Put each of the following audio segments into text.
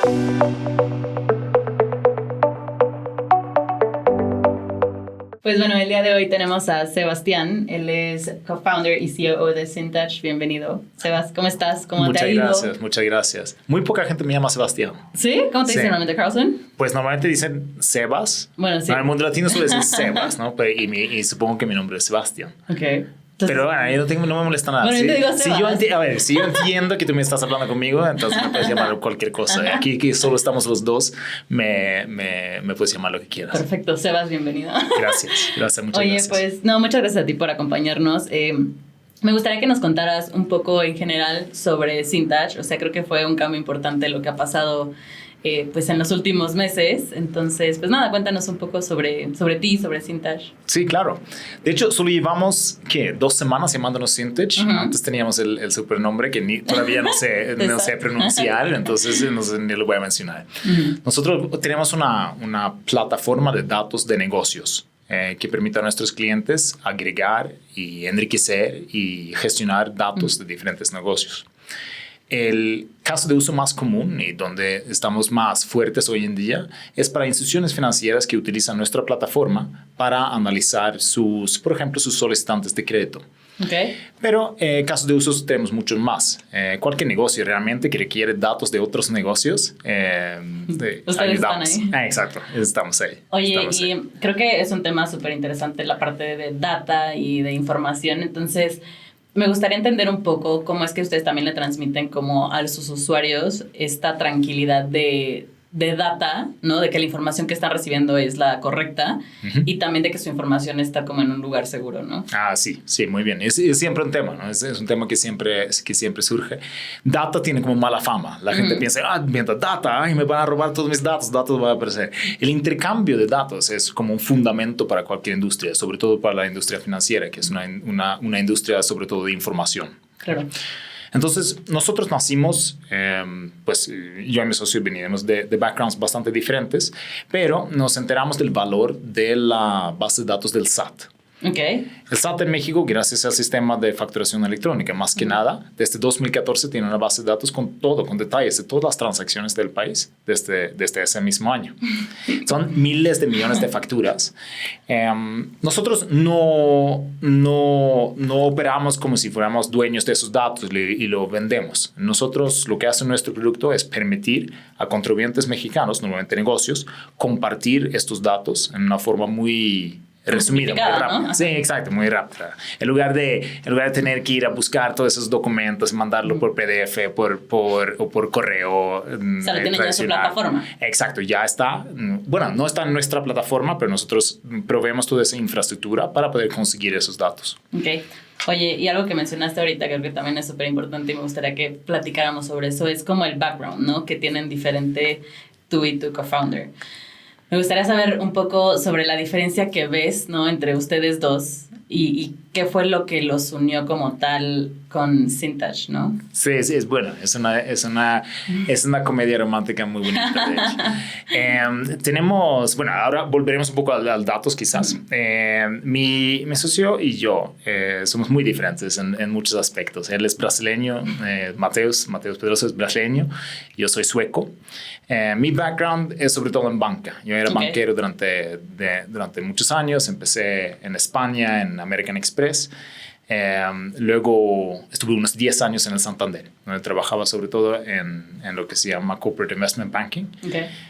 Pues bueno, el día de hoy tenemos a Sebastián. Él es co-founder y CEO de Syntouch. Bienvenido. Sebas, ¿cómo estás? ¿Cómo te ha ido? Muchas gracias. Muy poca gente me llama Sebastián. ¿Sí? ¿Cómo te dicen normalmente, Carlson? Pues normalmente dicen Sebas. Bueno, sí. En el mundo latino suele decir Sebas, ¿no? Y supongo que mi nombre es Sebastián. Ok. Entonces, pero bueno, yo no me molesta nada. Bueno, yo te digo Sebas. Si yo entiendo que tú me estás hablando conmigo, entonces me puedes llamar cualquier cosa. Aquí que solo estamos los dos, me puedes llamar lo que quieras. Perfecto. Sebas, bienvenido. Gracias, muchas gracias. Pues, muchas gracias a ti por acompañarnos. Me gustaría que nos contaras un poco en general sobre Syntouch. O sea, creo que fue un cambio importante lo que ha pasado pues en los últimos meses. Entonces, pues nada, cuéntanos un poco sobre ti, sobre Syntouch. Sí, claro. De hecho, solo llevamos, 2 semanas llamándonos Syntouch. Antes teníamos el supernombre que todavía no sé pronunciar, entonces ni lo voy a mencionar. Nosotros tenemos una plataforma de datos de negocios que permite a nuestros clientes agregar y enriquecer y gestionar datos de diferentes negocios. El caso de uso más común y donde estamos más fuertes hoy en día es para instituciones financieras que utilizan nuestra plataforma para analizar por ejemplo, sus solicitantes de crédito. Okay. Pero casos de usos tenemos muchos más. Cualquier negocio realmente que requiere datos de otros negocios, Ustedes ayudamos. están ahí. Exacto, estamos ahí. Oye, creo que es un tema súper interesante la parte de data y de información. Entonces, me gustaría entender un poco cómo es que ustedes también le transmiten como a sus usuarios esta tranquilidad de data, ¿no? De que la información que están recibiendo es la correcta y también de que su información está como en un lugar seguro, ¿no? Sí, muy bien. Es siempre un tema, ¿no? Es un tema que siempre surge. Data tiene como mala fama. La gente piensa, mientras data, me van a robar todos mis datos van a aparecer. El intercambio de datos es como un fundamento para cualquier industria, sobre todo para la industria financiera, que es una industria sobre todo de información. Claro. Entonces, nosotros nacimos, pues yo y mi socio venimos de backgrounds bastante diferentes, pero nos enteramos del valor de la base de datos del SAT. Okay. El SAT en México, gracias al sistema de facturación electrónica, más que nada, desde 2014 tiene una base de datos con detalles de todas las transacciones del país desde ese mismo año. Son miles de millones de facturas. Nosotros no operamos como si fuéramos dueños de esos datos y lo vendemos. Nosotros lo que hace nuestro producto es permitir a contribuyentes mexicanos, normalmente negocios, compartir estos datos en una forma muy resumida, muy rápida. ¿No? Sí, exacto, muy rápida. En lugar de tener que ir a buscar todos esos documentos, mandarlo por PDF o por correo. O sea, lo tienen ya en su plataforma. Exacto, ya está. Bueno, no está en nuestra plataforma, pero nosotros proveemos toda esa infraestructura para poder conseguir esos datos. Ok. Oye, y algo que mencionaste ahorita, creo que también es súper importante y me gustaría que platicáramos sobre eso, es como el background, ¿no? Que tienen diferente tú y tu co-founder. Me gustaría saber un poco sobre la diferencia que ves, ¿no? Entre ustedes dos y qué fue lo que los unió como tal con Syntouch, ¿no? Sí, es bueno. Es una comedia romántica muy bonita, de hecho. Ahora volveremos un poco al datos quizás. Mi socio y yo somos muy diferentes en muchos aspectos. Él es brasileño, Mateus Pedroso es brasileño, yo soy sueco. Mi background es sobre todo en banca. Yo era banquero durante muchos años. Empecé en España, en American Express. Luego estuve unos 10 años en el Santander, donde trabajaba sobre todo en lo que se llama Corporate Investment Banking,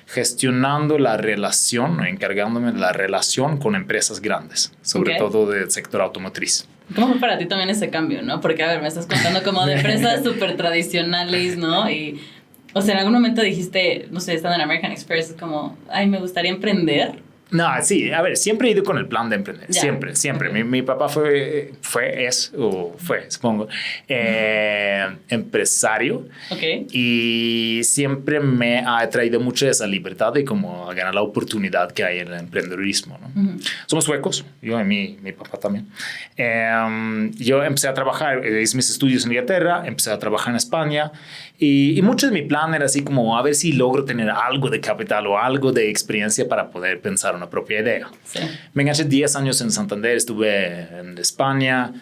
gestionando la relación, encargándome de la relación con empresas grandes, sobre todo del sector automotriz. ¿Cómo fue para ti también ese cambio, no? Porque, a ver, me estás contando como de empresas súper tradicionales, ¿no? Y, o sea, en algún momento dijiste, no sé, estando en American Express, como, me gustaría emprender. No, sí, a ver, siempre he ido con el plan de emprender, siempre. Okay. Mi papá fue, supongo, empresario. Okay. Y siempre me ha atraído mucho esa libertad de como ganar la oportunidad que hay en el emprendedurismo, ¿no? Somos suecos, yo y mi papá también. Yo empecé a trabajar, hice mis estudios en Inglaterra, empecé a trabajar en España y mucho de mi plan era así como a ver si logro tener algo de capital o algo de experiencia para poder pensar una propia idea. Sí. Me enganché 10 años en Santander, estuve en España,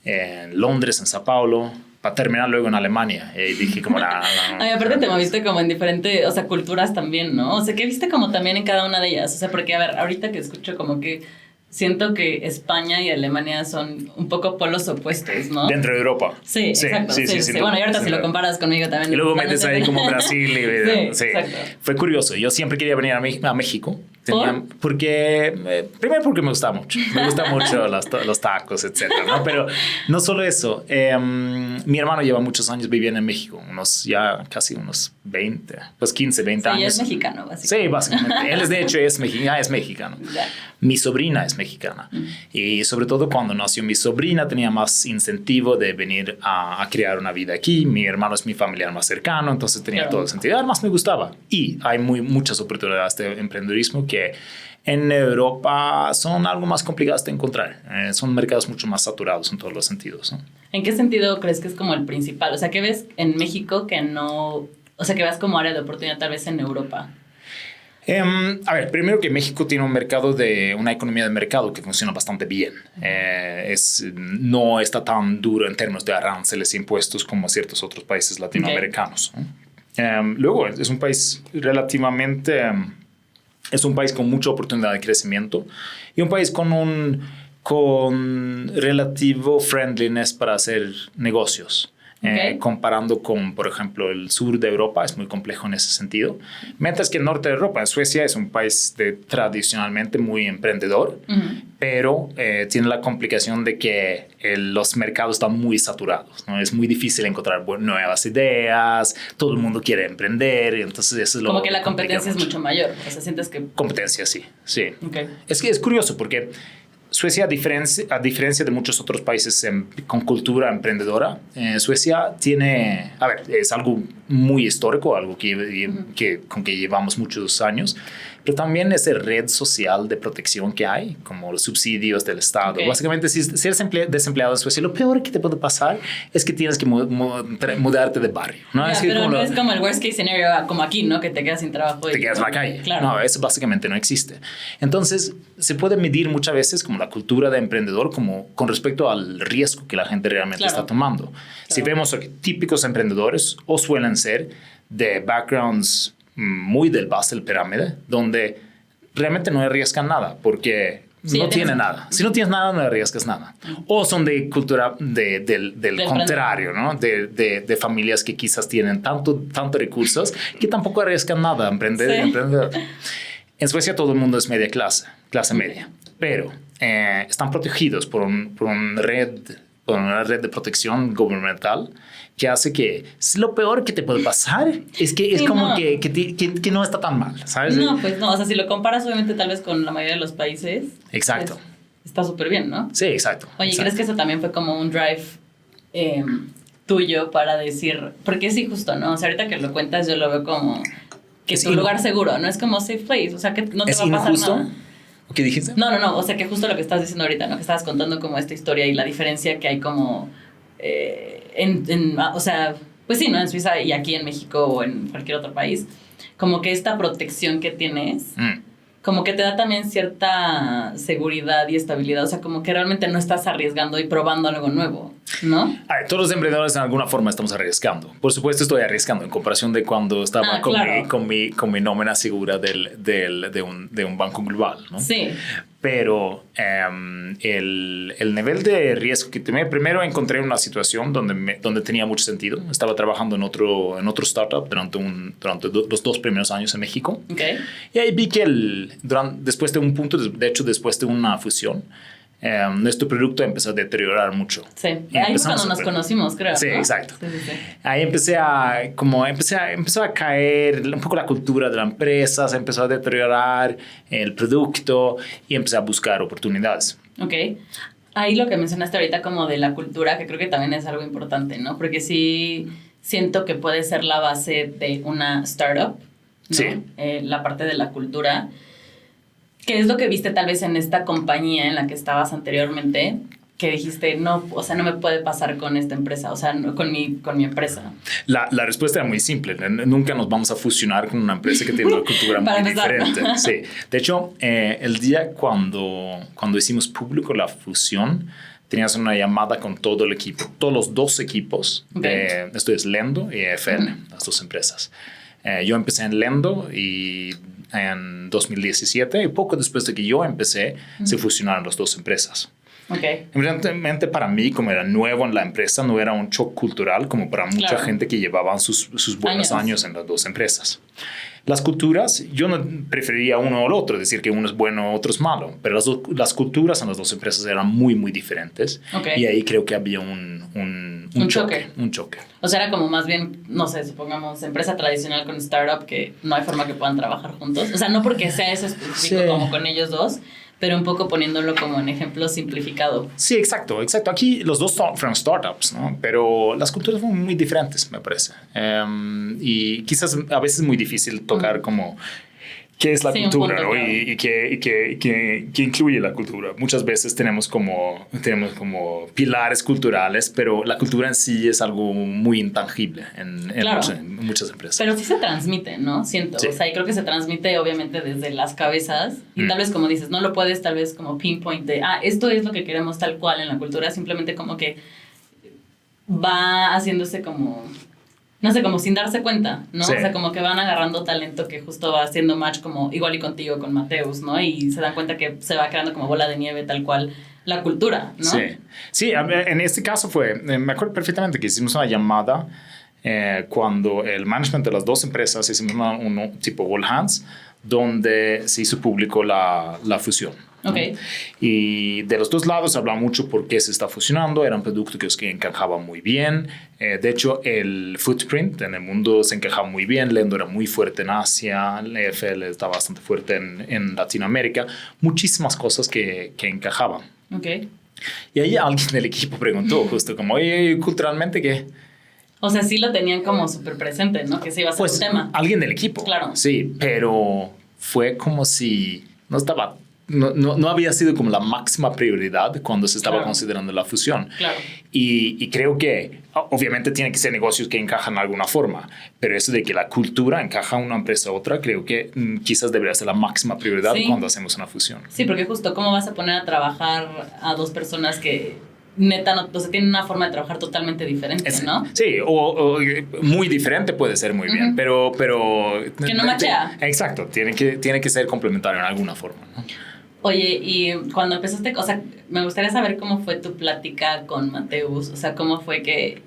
en Londres, en Sao Paulo, terminar luego en Alemania. Y dije como, Ay, aparte te moviste como en diferentes, o sea, culturas también, ¿no? O sea, ¿qué viste como también en cada una de ellas? O sea, porque, a ver, ahorita que escucho como que siento que España y Alemania son un poco polos opuestos, ¿no? Dentro de Europa. Sí, exacto. Sí. Bueno, y ahorita si lo comparas conmigo también. Y luego metes ahí como Brasil. Sí, exacto. Fue curioso. Yo siempre quería venir a México. Primero porque me gusta mucho. Me gustan mucho los tacos, etcétera, ¿no? Pero no solo eso. Mi hermano lleva muchos años viviendo en México. Casi unos 20, pues 15, 20 años. Ella es mexicano, básicamente. Sí, básicamente. Él de hecho es mexicano. Ya. Mi sobrina es mexicana. Y sobre todo cuando nació mi sobrina tenía más incentivo de venir a crear una vida aquí. Mi hermano es mi familiar más cercano, entonces tenía todo el sentido. Además me gustaba. Y hay muchas oportunidades de emprendedurismo que en Europa son algo más complicadas de encontrar. Son mercados mucho más saturados en todos los sentidos, ¿no? ¿En qué sentido crees que es como el principal? O sea, ¿qué ves en México que no... O sea, que ves como área de oportunidad tal vez en Europa? A ver, primero que México tiene una economía de mercado que funciona bastante bien. No está tan duro en términos de aranceles e impuestos como ciertos otros países latinoamericanos. Okay. Luego, es un país relativamente... es un país con mucha oportunidad de crecimiento y un país con relativo friendliness para hacer negocios. Okay. Comparando con, por ejemplo, el sur de Europa, es muy complejo en ese sentido. Mientras que el norte de Europa, Suecia, es un país tradicionalmente muy emprendedor, pero tiene la complicación de que los mercados están muy saturados, ¿no? Es muy difícil encontrar nuevas ideas, todo el mundo quiere emprender, entonces eso es lo como que la competencia es mucho mayor, o sea, sientes que... Competencia, sí. Okay. Es que es curioso porque Suecia, a diferencia de muchos otros países con cultura emprendedora, Suecia tiene, es algo muy histórico, algo con que llevamos muchos años, pero también esa red social de protección que hay, como los subsidios del Estado. Okay. Básicamente, si eres desempleado en Suecia, lo peor que te puede pasar es que tienes que mudarte de barrio, ¿no? Yeah, pero no es como el worst case scenario como aquí, ¿no? Que te quedas sin trabajo. Te quedas en la calle. Claro. No, eso básicamente no existe. Entonces, se puede medir muchas veces como la cultura de emprendedor como con respecto al riesgo que la gente realmente está tomando. Claro. Si vemos típicos emprendedores o suelen ser de backgrounds muy del base del pirámide, donde realmente no arriesgan nada porque no tienen nada. Si no tienes nada, no arriesgas nada. O son de cultura del contrario, ¿no? De familias que quizás tienen tanto recursos que tampoco arriesgan nada a emprender. En Suecia todo el mundo es media clase media, pero están protegidos por una red de protección gubernamental que hace que lo peor que te puede pasar es que es como que no está tan mal, ¿sabes? No, pues no, o sea, si lo comparas obviamente tal vez con la mayoría de los países. Exacto. Pues, está súper bien, ¿no? Sí, exacto. Oye, ¿crees que eso también fue como un drive tuyo para decir, porque sí, justo, ¿no? O sea, ahorita que lo cuentas yo lo veo como que es tu lugar seguro, no es como safe place, o sea, que no te va a pasar nada. ¿Qué dijiste? No, o sea, que justo lo que estás diciendo ahorita, ¿no? Que estabas contando como esta historia y la diferencia que hay como o sea, pues sí, ¿no? En Suiza y aquí en México o en cualquier otro país, como que esta protección que tienes, como que te da también cierta seguridad y estabilidad, o sea, como que realmente no estás arriesgando y probando algo nuevo, ¿no? Todos los emprendedores en alguna forma estamos arriesgando. Por supuesto estoy arriesgando en comparación de cuando estaba con mi nómina segura de un banco global, ¿no? Sí. Pero el nivel de riesgo que tomé, primero encontré una situación donde tenía mucho sentido. Estaba trabajando en otro startup durante los 2 primeros años en México. Okay. Y ahí vi que después de un punto, de hecho después de una fusión, nuestro producto empezó a deteriorar mucho. Sí, ahí fue cuando nos conocimos, creo. Sí, ¿no? exacto. Sí. Ahí empezó a caer un poco la cultura de la empresa, se empezó a deteriorar el producto y empecé a buscar oportunidades. Ok. Ahí lo que mencionaste ahorita como de la cultura, que creo que también es algo importante, ¿no? Porque sí siento que puede ser la base de una startup, ¿no? Sí. La parte de la cultura. ¿Qué es lo que viste tal vez en esta compañía en la que estabas anteriormente que dijiste, no, o sea, no me puede pasar con esta empresa, o sea, no, con mi empresa? La respuesta era muy simple. Nunca nos vamos a fusionar con una empresa que tiene una cultura muy diferente. Sí. De hecho, el día cuando hicimos público la fusión, tenías una llamada con todo el equipo, todos los dos equipos. Esto es Lendo y EFL, las dos empresas. Yo empecé en Lendo y en 2017 y poco después de que yo empecé, se fusionaron las dos empresas. Evidentemente para mí, como era nuevo en la empresa, no era un shock cultural como para mucha gente que llevaban sus buenos años en las dos empresas. Las culturas, yo no preferiría uno o el otro, decir que uno es bueno, otro es malo, pero las culturas en las dos empresas eran muy, muy diferentes. Y ahí creo que había un choque. Un choque. O sea, era como más bien, no sé, supongamos empresa tradicional con startup que no hay forma que puedan trabajar juntos. O sea, no porque sea eso específico como con ellos dos, pero un poco poniéndolo como en ejemplo simplificado. Sí, exacto. Aquí los dos fueron startups, ¿no? Pero las culturas son muy diferentes, me parece. Y quizás a veces es muy difícil tocar como qué es la cultura, ¿no? Y qué incluye la cultura. Muchas veces tenemos como pilares culturales, pero la cultura en sí es algo muy intangible en muchas empresas. Pero sí se transmite, ¿no? Siento. Sí. O sea, y creo que se transmite obviamente desde las cabezas y tal vez como dices, no lo puedes tal vez como pinpoint de, esto es lo que queremos tal cual en la cultura, simplemente como que va haciéndose como... no sé, como sin darse cuenta, ¿no? Sí. O sea, como que van agarrando talento que justo va haciendo match como igual y contigo con Mateus, ¿no? Y se dan cuenta que se va creando como bola de nieve tal cual la cultura, ¿no? Sí, en este caso me acuerdo perfectamente que hicimos una llamada cuando el management de las dos empresas hicimos un tipo all hands donde se hizo público la fusión. Y de los dos lados se habla mucho por qué se está fusionando. Eran productos que encajaban muy bien. De hecho, el footprint en el mundo se encajaba muy bien. Lendo era muy fuerte en Asia. EFL está bastante fuerte en Latinoamérica. Muchísimas cosas que encajaban. Y ahí alguien del equipo preguntó justo como, oye, culturalmente, ¿qué? O sea, sí lo tenían como súper presente, ¿no? Que se iba a ser un tema. Alguien del equipo. Claro. Sí, pero fue como si no estaba... No había sido como la máxima prioridad cuando se estaba considerando la fusión. Y creo que obviamente tienen que ser negocios que encajan de alguna forma, pero eso de que la cultura encaja una empresa a otra, creo que quizás debería ser la máxima prioridad cuando hacemos una fusión. Sí, porque justo cómo vas a poner a trabajar a dos personas que neta, o sea, tienen una forma de trabajar totalmente diferente, ¿no? Sí, o muy diferente puede ser muy bien, pero que no machea. Exacto, tiene que ser complementario en alguna forma, ¿no? Oye, y cuando empezaste, o sea, me gustaría saber cómo fue tu plática con Mateus, o sea, cómo fue ¿qué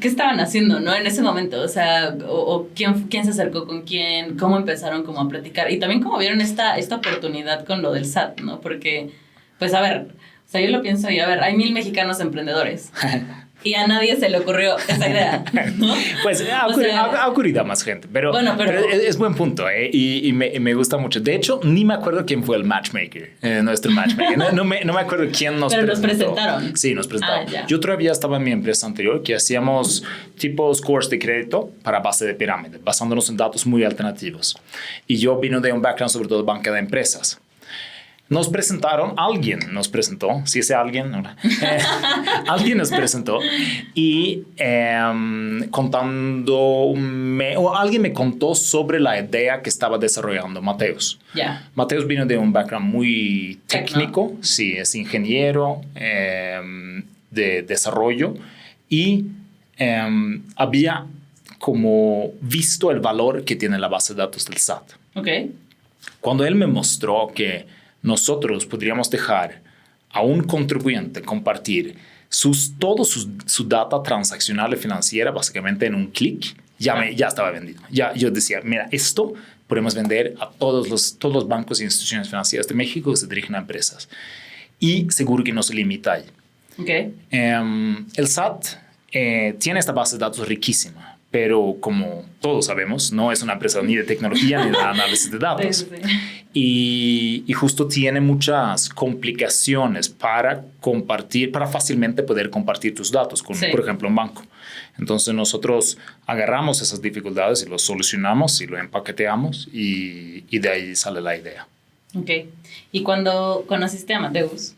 estaban haciendo, no? En ese momento, o sea, o quién se acercó con quién, cómo empezaron como a platicar, y también cómo vieron esta oportunidad con lo del SAT, ¿no? Porque, pues, a ver, o sea, yo lo pienso y, a ver, hay 1,000 mexicanos emprendedores. Y a nadie se le ocurrió esa idea, ¿no? Pues ha ocurrido a más gente, pero es buen punto, y me gusta mucho. De hecho, ni me acuerdo quién fue el matchmaker, nuestro matchmaker. No me acuerdo quién nos presentó. Pero nos presentaron. Sí, nos presentaron. Yo todavía estaba en mi empresa anterior que hacíamos tipo scores de crédito para base de pirámide, basándonos en datos muy alternativos. Y yo vino de un background sobre todo de banca de empresas. Nos presentaron, alguien nos presentó, si ese alguien, no, alguien nos presentó y alguien me contó sobre la idea que estaba desarrollando Mateus. Mateus vino de un background muy técnico, sí, es ingeniero de desarrollo y había como visto el valor que tiene la base de datos del SAT. Cuando él me mostró que nosotros podríamos dejar a un contribuyente compartir toda su data transaccional y financiera básicamente en un clic, ya estaba vendido. Yo decía, mira, esto podemos vender a todos los bancos e instituciones financieras de México que se dirigen a empresas. Y seguro que no se limita ahí. El SAT tiene esta base de datos riquísima, pero como todos sabemos, no es una empresa ni de tecnología ni de análisis de datos. Y justo tiene muchas complicaciones para fácilmente poder compartir tus datos con, por ejemplo, un banco. Entonces nosotros agarramos esas dificultades y los solucionamos y lo empaqueteamos y de ahí sale la idea. Y cuando conociste a Mateus,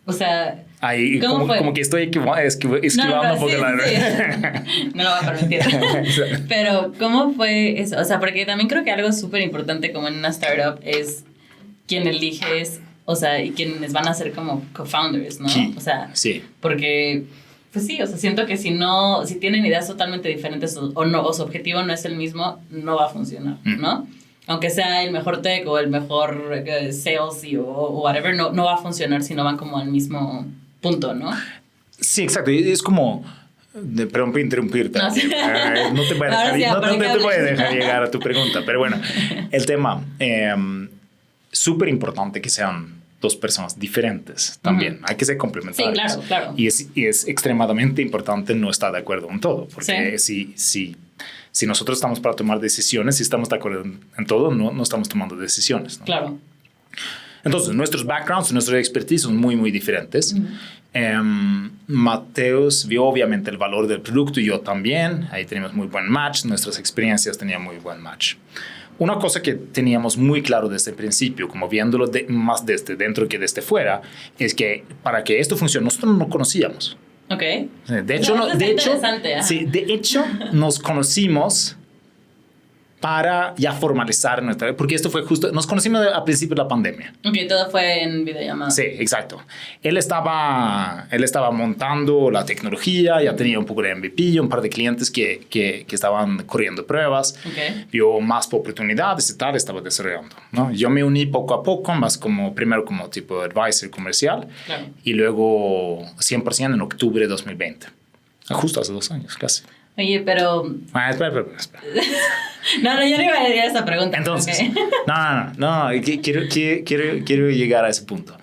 o sea... Ahí como que estoy esquivando un poco la... No lo voy a permitir. Pero, ¿cómo fue eso? O sea, porque también creo que algo súper importante como en una startup es quién eliges o sea, y quienes van a ser como co-founders, ¿no? Sí. O sea, sí. Porque, pues sí, o sea, siento que si tienen ideas totalmente diferentes o su objetivo no es el mismo, no va a funcionar, ¿no? Aunque sea el mejor tech o el mejor sales o whatever, no va a funcionar si no van como al mismo punto, ¿no? Sí, exacto. Es como... Perdón por interrumpirte. No, sí. No te voy a dejar llegar a tu pregunta. Pero bueno, el tema, súper importante que sean dos personas diferentes también. Hay que ser complementarios. Sí, claro. Y es extremadamente importante no estar de acuerdo en todo. Porque si nosotros estamos para tomar decisiones, si estamos de acuerdo en todo, no estamos tomando decisiones, ¿no? Claro. Entonces, nuestros backgrounds, nuestros expertise son muy, muy diferentes. Mateus vio obviamente el valor del producto y yo también. Ahí teníamos muy buen match. Nuestras experiencias tenían muy buen match. Una cosa que teníamos muy claro desde el principio, como viéndolo más desde dentro que desde fuera, es que para que esto funcione, nosotros no nos conocíamos. Ok. De hecho, nos conocimos para ya formalizar nuestra... Porque esto fue justo... Nos conocimos a principio de la pandemia. Ok, todo fue en videollamada. Sí, exacto. Él estaba montando la tecnología, ya tenía un poco de MVP, un par de clientes que estaban corriendo pruebas. Okay. Vio más oportunidades y tal, estaba desarrollando, ¿no? Yo me uní poco a poco, más primero como tipo advisor comercial. Claro. Y luego 100% en octubre de 2020. Justo hace 2 años, casi. Oye, pero... Espera. No, yo no iba a decir esa pregunta. Entonces, okay. no, quiero llegar a ese punto.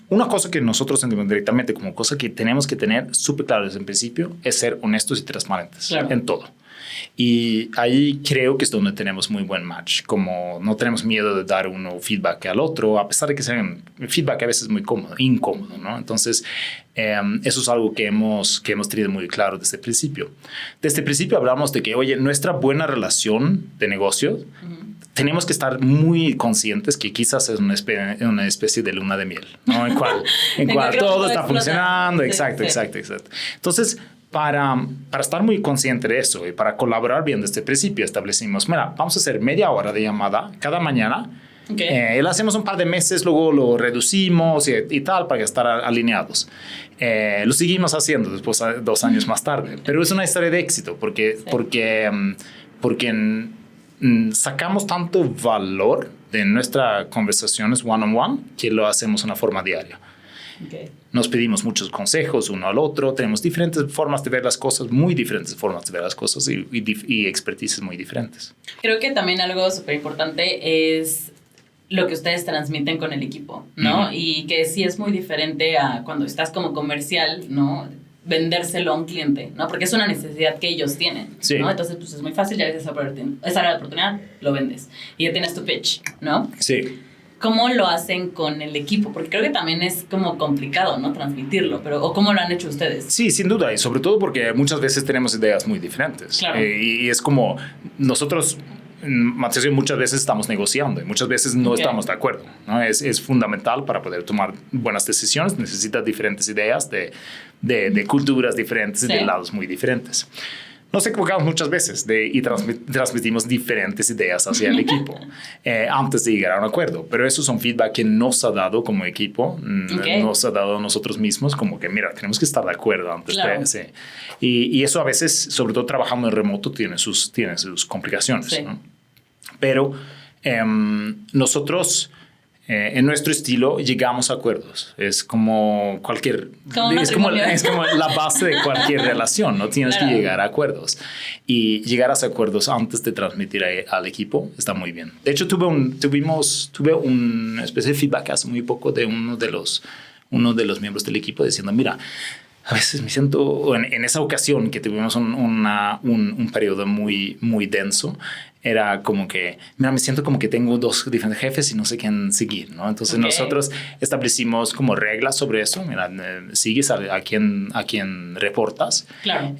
Una cosa que nosotros sentimos directamente como cosa que tenemos que tener súper claro desde el principio es ser honestos y transparentes en todo. Y ahí creo que es donde tenemos muy buen match, como no tenemos miedo de dar uno feedback al otro, a pesar de que sea feedback a veces muy incómodo, ¿no? Entonces, eso es algo que hemos tenido muy claro desde el principio. Desde el principio hablamos de que, oye, nuestra buena relación de negocios, tenemos que estar muy conscientes que quizás es una especie de luna de miel, ¿no? En cual todo está funcionando. Sí, exacto. Entonces, para estar muy consciente de eso y para colaborar bien desde el principio, establecimos, mira, vamos a hacer media hora de llamada cada mañana. Okay. Lo hacemos un par de meses, luego lo reducimos y tal para estar alineados. Lo seguimos haciendo después 2 años más tarde, pero es una historia de éxito porque sacamos tanto valor de nuestras conversaciones one-on-one que lo hacemos de una forma diaria. Okay. Nos pedimos muchos consejos uno al otro, tenemos diferentes formas de ver las cosas, muy diferentes formas de ver las cosas y expertices muy diferentes. Creo que también algo súper importante es lo que ustedes transmiten con el equipo, ¿no? Y que sí es muy diferente a cuando estás como comercial, ¿no? Vendérselo a un cliente, ¿no? Porque es una necesidad que ellos tienen, sí. ¿no? Entonces, pues es muy fácil, ya ves esa oportunidad, lo vendes y ya tienes tu pitch, ¿no? Sí. ¿Cómo lo hacen con el equipo? Porque creo que también es como complicado, ¿no? Transmitirlo, ¿o cómo lo han hecho ustedes? Sí, sin duda, y sobre todo porque muchas veces tenemos ideas muy diferentes. Claro. Y es como nosotros, Mateus y muchas veces estamos negociando y muchas veces no estamos de acuerdo, ¿no? Es fundamental para poder tomar buenas decisiones. Necesitas diferentes ideas de culturas diferentes y de lados muy diferentes. Nos equivocamos muchas veces y transmitimos diferentes ideas hacia el equipo antes de llegar a un acuerdo. Pero esos son feedback que nos ha dado como equipo, nos ha dado a nosotros mismos como que, mira, tenemos que estar de acuerdo antes de... Sí. Y eso a veces, sobre todo trabajando en remoto, tiene sus complicaciones, sí. ¿no? Pero nosotros... en nuestro estilo llegamos a acuerdos. Es como es como la base de cualquier relación, ¿no? Tienes que llegar a acuerdos. Y llegar a esos acuerdos antes de transmitir al equipo está muy bien. De hecho, tuve una especie de feedback hace muy poco de uno de los miembros del equipo diciendo, mira, a veces me siento, en esa ocasión que tuvimos un periodo muy, muy denso, era como que, mira, me siento como que tengo 2 diferentes jefes y no sé quién seguir, ¿no? Entonces nosotros establecimos como reglas sobre eso. Mira, sigues a quien reportas. Claro.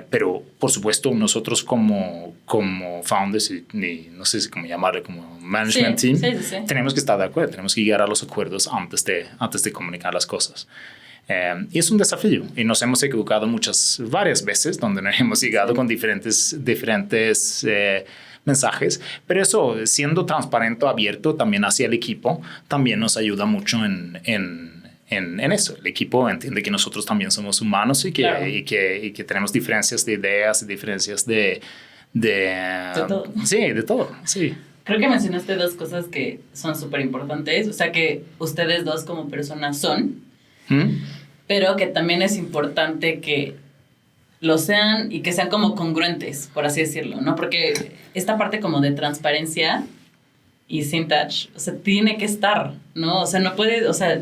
Pero, por supuesto, nosotros como founders, y no sé cómo llamarle, como management team, tenemos que estar de acuerdo, tenemos que llegar a los acuerdos antes de comunicar las cosas. Y es un desafío y nos hemos equivocado varias veces donde no hemos llegado con diferentes mensajes, pero eso, siendo transparente, abierto también hacia el equipo, también nos ayuda mucho en eso. El equipo entiende que nosotros también somos humanos y que, claro. y que tenemos diferencias de ideas, diferencias de todo. Sí, de todo, sí. Creo que mencionaste dos cosas que son súper importantes, o sea, que ustedes dos como personas son, pero que también es importante que lo sean y que sean como congruentes, por así decirlo, ¿no? Porque esta parte como de transparencia y Syntouch, o sea, tiene que estar, ¿no? O sea, no puede, o sea,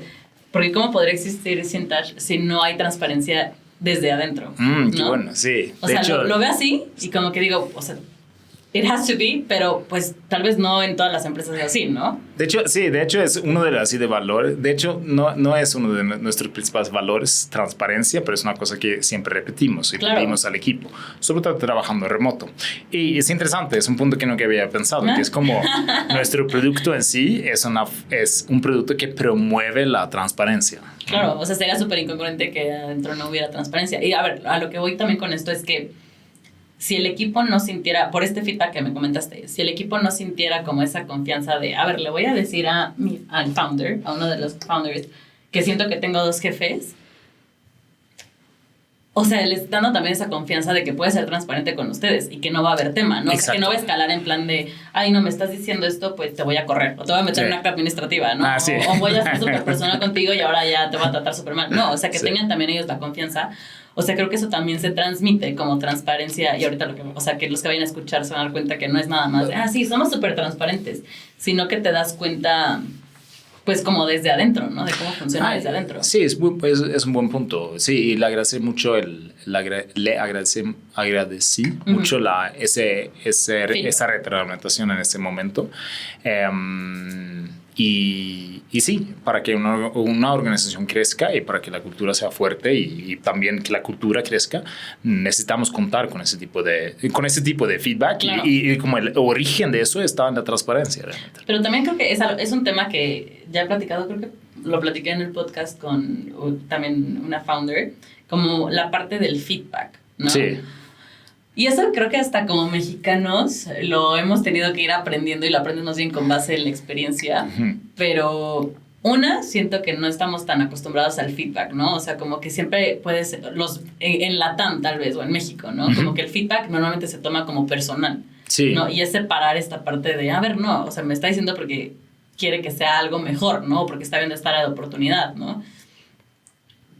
porque ¿cómo podría existir Syntouch si no hay transparencia desde adentro? Qué ¿no? bueno, sí. O sea, lo veo así y como que digo, o sea, it has to be, pero pues tal vez no en todas las empresas es así, ¿no? De hecho, sí, de hecho es uno de los así de valores. De hecho, no es uno de nuestros principales valores, transparencia, pero es una cosa que siempre repetimos y claro. pedimos al equipo, sobre todo trabajando remoto. Y es interesante, es un punto que no había pensado, que es como nuestro producto en sí es un producto que promueve la transparencia. Claro, o sea, sería súper incongruente que adentro no hubiera transparencia. Y a ver, a lo que voy también con esto es que si el equipo no sintiera, por este feedback que me comentaste, si el equipo no sintiera como esa confianza de, a ver, le voy a decir al founder, a uno de los founders, que siento que tengo dos jefes, o sea, les dando también esa confianza de que puede ser transparente con ustedes y que no va a haber tema, ¿no? O sea, que no va a escalar en plan de, ay, no, me estás diciendo esto, pues te voy a correr, o te voy a meter en una acta administrativa, ¿no? Sí. O voy a ser súper personal contigo y ahora ya te voy a tratar súper mal. No, o sea, que tengan también ellos la confianza. O sea, creo que eso también se transmite como transparencia y ahorita o sea, que los que vayan a escuchar se van a dar cuenta que no es nada más de, sí, somos súper transparentes, sino que te das cuenta, pues como desde adentro, ¿no? De cómo funciona desde adentro. Sí, es un buen punto. Sí, y le agradecí mucho agradecí mucho esa retroalimentación en ese momento. Y sí, para que una organización crezca y para que la cultura sea fuerte y también que la cultura crezca, necesitamos contar con ese tipo de feedback. Claro. Y como el origen de eso está en la transparencia. Realmente. Pero también creo que es un tema que ya he platicado, creo que lo platiqué en el podcast con también una founder, como la parte del feedback, ¿no? Sí. Y eso creo que hasta como mexicanos lo hemos tenido que ir aprendiendo y lo aprendemos bien con base en la experiencia, pero siento que no estamos tan acostumbrados al feedback, ¿no? O sea, como que siempre puede ser, en Latam tal vez, o en México, ¿no? Como que el feedback normalmente se toma como personal, sí. ¿no? Y es separar esta parte de, a ver, no, o sea, me está diciendo porque quiere que sea algo mejor, ¿no? Porque está viendo esta área de oportunidad, ¿no?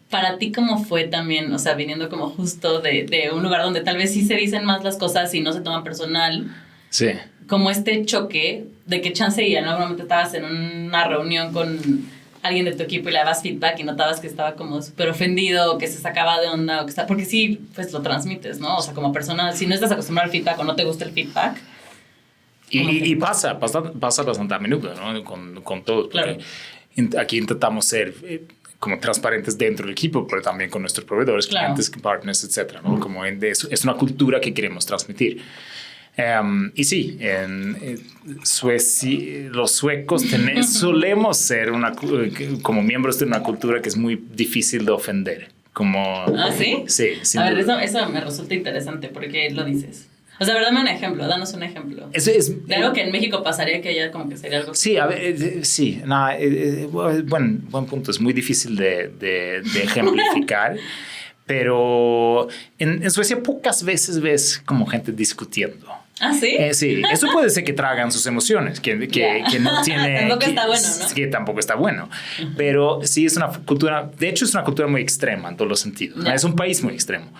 Para ti, ¿cómo fue también, o sea, viniendo como justo de un lugar donde tal vez sí se dicen más las cosas y no se toman personal? Sí. Como este choque de que chance y en algún momento estabas en una reunión con alguien de tu equipo y le dabas feedback y notabas que estaba como súper ofendido o que se sacaba de onda o que está, porque sí, pues lo transmites, ¿no? O sea, como persona, si no estás acostumbrado al feedback o no te gusta el feedback. Y pasa bastante a menudo, ¿no? Con todo. Claro. Aquí intentamos ser como transparentes dentro del equipo, pero también con nuestros proveedores, claro. clientes, partners, etcétera, ¿no? Como es una cultura que queremos transmitir. Y sí, en Suecia, los suecos solemos ser como miembros de una cultura que es muy difícil de ofender. ¿Ah, sí? Sí. A ver, eso me resulta interesante. ¿Por qué lo dices? O sea, danos un ejemplo. De algo que en México pasaría que ya como que sería algo... Sí, a ver, sí. Buen punto. Es muy difícil de ejemplificar. Pero en Suecia pocas veces ves como gente discutiendo. ¿Ah, sí? Sí, eso puede ser que tragan sus emociones, que no tiene... Tampoco está bueno, ¿no? Que tampoco está bueno. Pero sí es una cultura... De hecho, es una cultura muy extrema en todos los sentidos. Es un país muy extremo.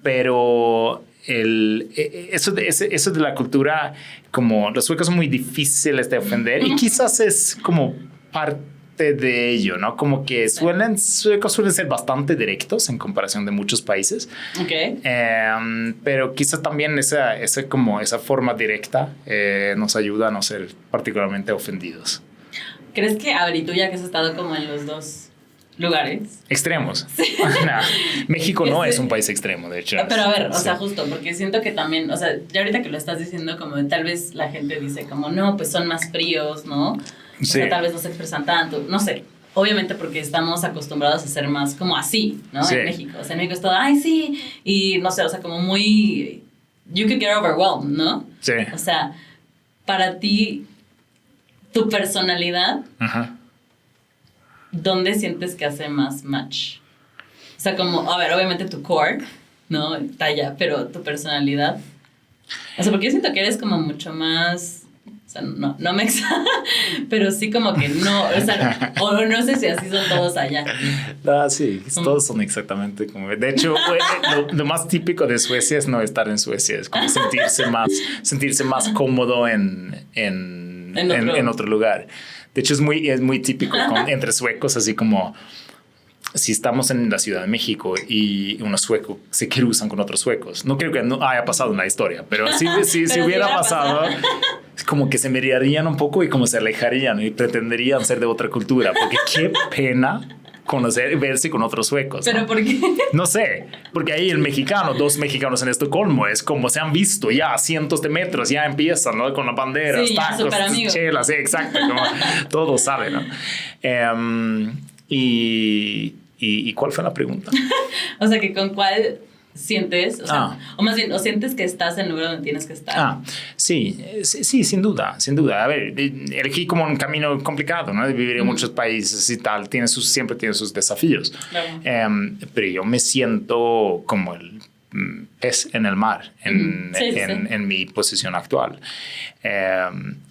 Pero... eso de la cultura, como los suecos son muy difíciles de ofender y quizás es como parte de ello, ¿no? Como que suecos suelen ser bastante directos en comparación de muchos países. Okay. Pero quizás también esa forma directa nos ayuda a no ser particularmente ofendidos. ¿Crees que, a ver, y tú ya que has estado como en los dos lugares? Extremos. Sí. México no es un país extremo, de hecho. Pero a ver, o sea, justo, porque siento que también, o sea, ya ahorita que lo estás diciendo, como tal vez la gente dice como, no, pues son más fríos, ¿no? O sea, tal vez no se expresan tanto, no sé. Obviamente porque estamos acostumbrados a ser más como así, ¿no? Sí. En México. O sea, en México es todo, ay, sí. Y no sé, o sea, como muy you could get overwhelmed, ¿no? Sí. O sea, para ti, tu personalidad, Ajá. ¿dónde sientes que hace más match? O sea, como, a ver, obviamente tu core, ¿no? Talla, pero tu personalidad. O sea, porque yo siento que eres como mucho más... O sea, no me pero sí como que no, o sea, o no sé si así son todos allá. Sí, todos son exactamente como... De hecho, lo más típico de Suecia es no estar en Suecia, es como sentirse más cómodo en otro lugar. De hecho, es muy típico entre suecos, así como... Si estamos en la Ciudad de México y unos suecos se cruzan con otros suecos, no creo que no haya pasado en la historia, pero si hubiera pasado, es como que se mirarían un poco y como se alejarían y pretenderían ser de otra cultura, porque qué pena verse con otros suecos. ¿Pero por qué? No sé, porque ahí dos mexicanos en Estocolmo, es como se han visto ya a cientos de metros, ya empiezan, ¿no? Con las banderas, sí, tacos, chelas, sí, exacto, como todo sabe, ¿no? ¿Y cuál fue la pregunta? O sea, que con cuál sientes, o sea, o más bien, o sientes que estás en el lugar donde tienes que estar. Sí, sin duda. A ver, elegí como un camino complicado, ¿no? De vivir en muchos países y tal, siempre tiene sus desafíos. Claro. Pero yo me siento como el pez en el mar, en mi posición actual.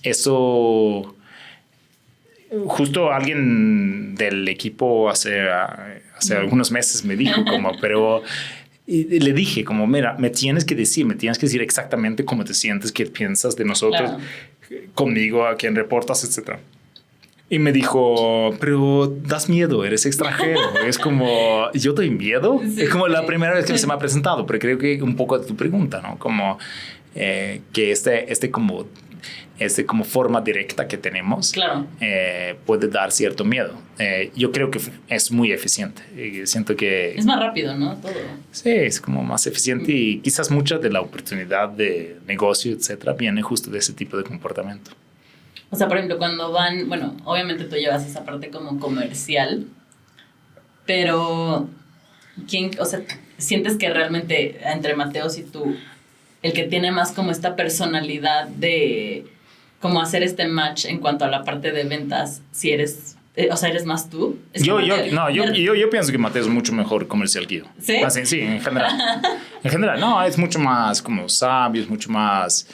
Eso... Justo alguien del equipo hace algunos meses me dijo pero le dije como, mira, me tienes que decir exactamente cómo te sientes, qué piensas de nosotros, claro, conmigo, a quien reportas, etcétera. Y me dijo, pero das miedo, eres extranjero. Es como, ¿yo doy miedo? Sí, es como la primera vez que se me ha presentado, pero creo que un poco de tu pregunta, ¿no? Como que como forma directa que tenemos, claro, puede dar cierto miedo. Yo creo que es muy eficiente. Siento que... Es más rápido, ¿no? Todo. Sí, es como más eficiente y quizás mucha de la oportunidad de negocio, etcétera, viene justo de ese tipo de comportamiento. O sea, por ejemplo, cuando van... Bueno, obviamente tú llevas esa parte como comercial, pero... O sea, ¿sientes que realmente entre Mateos y tú, el que tiene más como esta personalidad de... como hacer este match en cuanto a la parte de ventas, si eres... o sea, ¿eres más tú? Yo pienso que Mateo es mucho mejor comercial que yo. ¿Sí? Así, sí, en general. En general, no, es mucho más como sabio, es mucho más...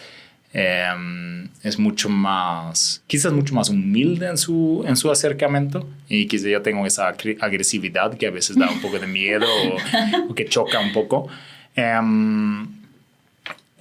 quizás mucho más humilde en su acercamiento, y quizás yo tengo esa agresividad que a veces da un poco de miedo o que choca un poco.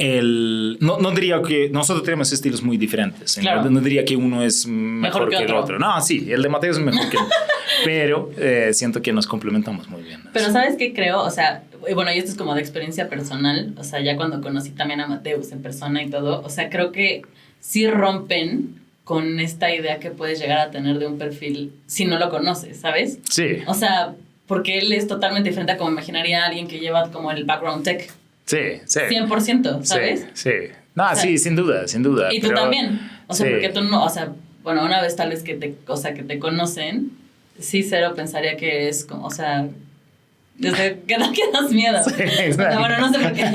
No diría que nosotros tenemos estilos muy diferentes. Claro. No diría que uno es mejor que el otro. No, sí, el de Mateo es mejor que el otro. Pero siento que nos complementamos muy bien. Pero ¿sabes qué creo? O sea, bueno, y esto es como de experiencia personal. O sea, ya cuando conocí también a Mateus en persona y todo, o sea, creo que sí rompen con esta idea que puedes llegar a tener de un perfil si no lo conoces, ¿sabes? Sí. O sea, porque él es totalmente diferente a como imaginaría a alguien que lleva como el background tech. Sí. 100%, ¿sabes? Sí. No, o sea, sí, sin duda. Y tú también. O sea, porque tú no, o sea, bueno, una vez tal vez que te conocen, sí, cero pensaría que es como, o sea, desde que no das miedo. Sí, o sea, bueno, no sé por qué,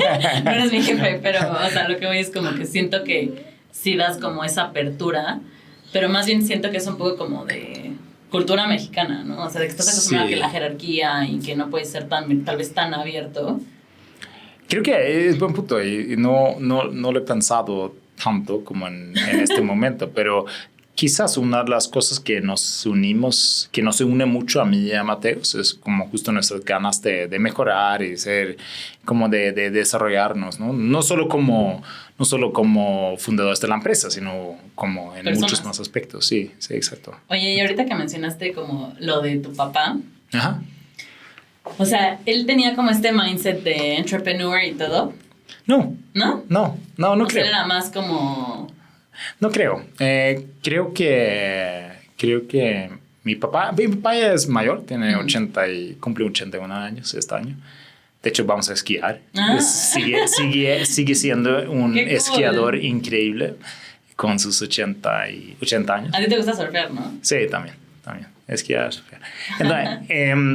no eres mi jefe, pero, o sea, lo que voy es como que siento que sí das como esa apertura, pero más bien siento que es un poco como de cultura mexicana, ¿no? O sea, de que estás acostumbrado a que la jerarquía y que no puedes ser tal vez tan abierto. Creo que es buen punto y no lo he pensado tanto como en este momento, pero quizás una de las cosas que nos une mucho a mí y a Mateus es como justo nuestras ganas de mejorar y ser como de desarrollarnos, ¿no? No solo como fundadores de la empresa, sino como en personas. Muchos más aspectos. Sí, exacto. Oye, y ahorita que mencionaste como lo de tu papá. Ajá. O sea, él tenía como este mindset de entrepreneur y todo. No. ¿No? No creo. Él era más como... No creo. Creo que mi papá ya es mayor, tiene 80 y cumple 81 años este año. De hecho, vamos a esquiar. Sigue siendo un esquiador increíble con sus 80 años. A ti te gusta surfear, ¿no? Sí, también. Esquiar, surfear. Entonces,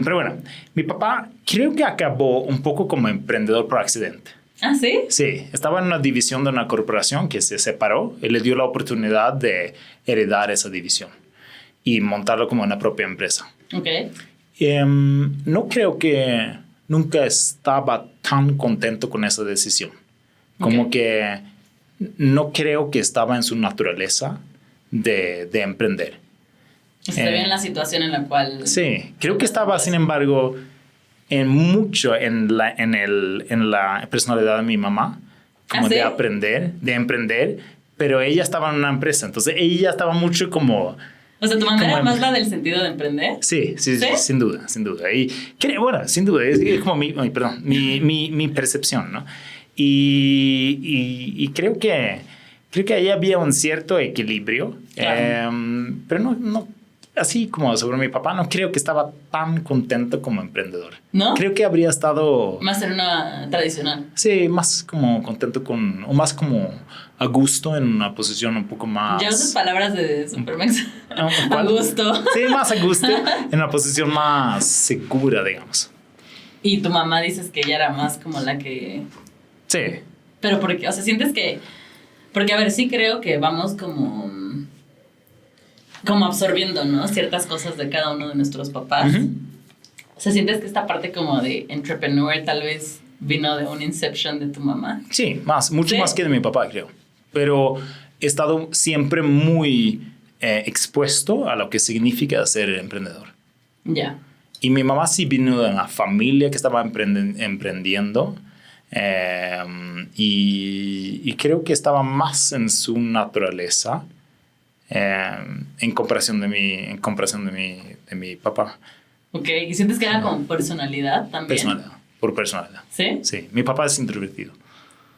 pero bueno, mi papá creo que acabó un poco como emprendedor por accidente. ¿Ah, sí? Sí, estaba en una división de una corporación que se separó y le dio la oportunidad de heredar esa división y montarlo como una propia empresa. Ok. No creo que nunca estaba tan contento con esa decisión. Como que no creo que estaba en su naturaleza de emprender. Se ve en la situación en la cual... Sí, creo que estaba, sin embargo, en la personalidad de mi mamá, como ¿sí? de emprender, pero ella estaba en una empresa, entonces ella estaba mucho como... O sea, ¿tu mamá era más la del sentido de emprender? Sí, sin duda. Y bueno, sin duda, es como mi percepción, ¿no? Y creo que ahí había un cierto equilibrio, claro. Pero no, así como sobre mi papá, no creo que estaba tan contento como emprendedor. ¿No? Creo que habría estado... Más en una tradicional. Sí, más como contento o más como a gusto en una posición un poco más... Ya usas palabras de Supermax. A gusto. Sí, más a gusto, en una posición más segura, digamos. Y tu mamá dices que ella era más como la que... Sí. Pero porque, o sea, sientes que... Porque, a ver, sí creo que vamos como absorbiendo, ¿no? Ciertas cosas de cada uno de nuestros papás. Uh-huh. O sea, ¿sientes que esta parte como de entrepreneur tal vez vino de un inception de tu mamá? Sí, mucho más que de mi papá, creo. Pero he estado siempre muy expuesto a lo que significa ser emprendedor. Ya. Y mi mamá sí vino de una familia que estaba emprendiendo. Y creo que estaba más en su naturaleza en comparación de mi papá. Ok, ¿y sientes que era con personalidad también? Por personalidad. ¿Sí? Sí, mi papá es introvertido.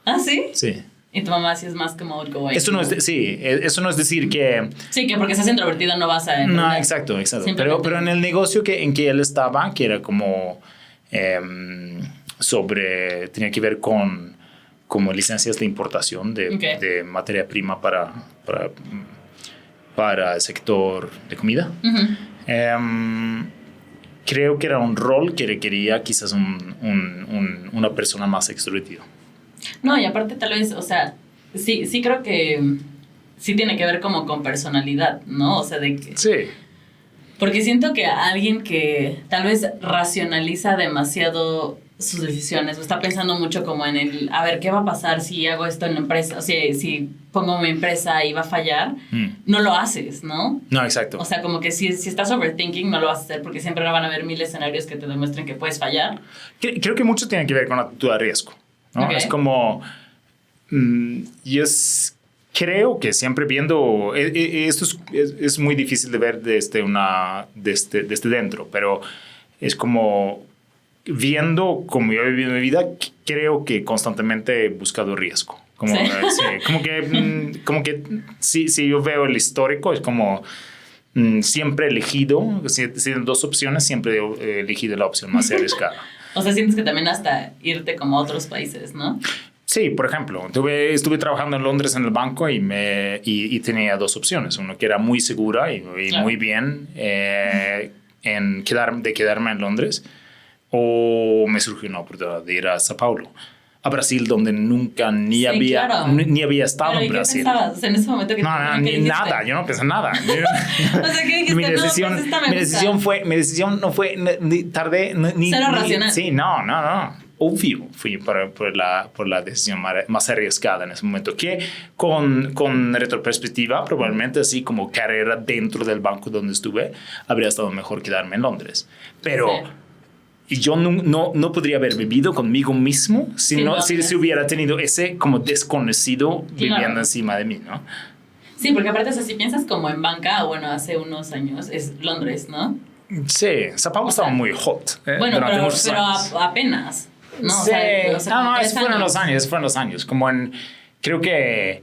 ¿Ah, sí? Sí. Y tu mamá sí es más como outgoing. Eso no es decir que... Sí, que porque seas introvertido no vas a emprender. No, exacto. Pero en el negocio en que él estaba, que era como... tenía que ver con como licencias de importación de materia prima para el sector de comida. Uh-huh. Creo que era un rol que requería quizás una persona más extrovertida. No, y aparte tal vez, o sea, sí creo que sí tiene que ver como con personalidad, ¿no? O sea, de que... Sí. Porque siento que alguien que tal vez racionaliza demasiado sus decisiones, o está pensando mucho como en a ver, ¿qué va a pasar si hago esto en la empresa? O sea, si pongo mi empresa y va a fallar, no lo haces, ¿no? No, exacto. O sea, como que si estás overthinking, no lo vas a hacer porque siempre van a haber 1000 escenarios que te demuestren que puedes fallar. Creo que mucho tiene que ver con la actitud de riesgo, ¿no? Okay. Es como... creo que siempre viendo... Esto es muy difícil de ver desde dentro, pero es como... Viendo como yo he vivido mi vida, creo que constantemente he buscado riesgo. Como, sí. Como que si yo veo el histórico, es como siempre he elegido, si hay dos opciones, siempre he elegido la opción más arriesgada. O sea, sientes que también hasta irte como a otros países, ¿no? Sí, por ejemplo, estuve trabajando en Londres en el banco y tenía dos opciones. Uno que era muy segura y claro. Muy bien en quedarme en Londres. O me surgió una oportunidad de ir a Sao Paulo, a Brasil, donde nunca ni había estado. Pero en Brasil. ¿Qué pensabas? O sea, en ese momento que nada, yo no pensé nada. O sea, ¿qué dijiste? Mi decisión no fue tardé ni cero racional. Sí, no. Obvio, fui por la decisión más arriesgada en ese momento, que con retroperspectiva, probablemente así como carrera dentro del banco donde estuve, habría estado mejor quedarme en Londres. Pero... Sí. Y yo no podría haber vivido conmigo mismo si hubiera tenido ese como desconocido viviendo encima de mí, ¿no? Sí, porque aparte, o sea, si piensas como en banca, bueno, hace unos años, es Londres, ¿no? Sí, Sao Paulo estaba muy hot. Bueno, pero apenas, ¿no? Sí, esos fueron los años. Como creo que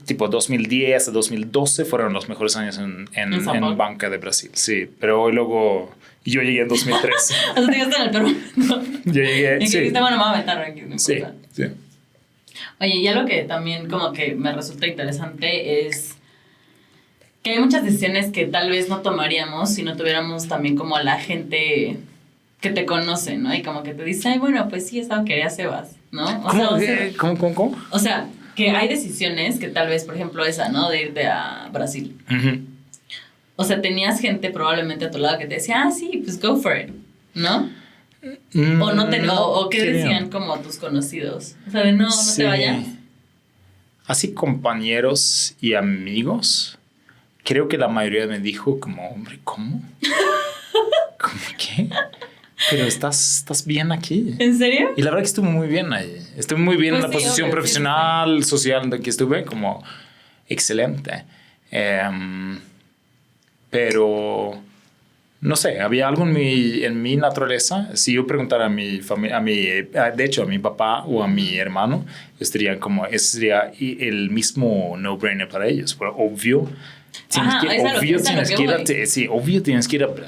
tipo 2010 a 2012 fueron los mejores años en banca de Brasil. Sí, pero luego... Yo llegué en 2003. O sea, te llegaste en el Perú. ¿No? Yo llegué, y que dijiste, bueno, me voy a aventar aquí. Sí. Oye, y algo que también como que me resulta interesante es que hay muchas decisiones que tal vez no tomaríamos si no tuviéramos también como a la gente que te conoce, ¿no? Y como que te dice, ay, bueno, pues sí, es lo que quería Sebas, ¿no? ¿Cómo? O sea, que hay decisiones que tal vez, por ejemplo, esa, ¿no? De irte a Brasil. O sea, tenías gente probablemente a tu lado que te decía, sí, pues go for it, ¿no? O qué decían como tus conocidos. O sea, de no te vayas. Así compañeros y amigos, creo que la mayoría me dijo como, hombre, ¿cómo? ¿Cómo qué? Pero estás bien aquí. ¿En serio? Y la verdad que estuve muy bien ahí. Estuve muy bien en la posición profesional, social en la que estuve, como excelente. Pero no sé, había algo en mi naturaleza. Si yo preguntara a mi familia, de hecho a mi papá o a mi hermano, ese sería el mismo no-brainer para ellos. Pero obvio, tienes que ir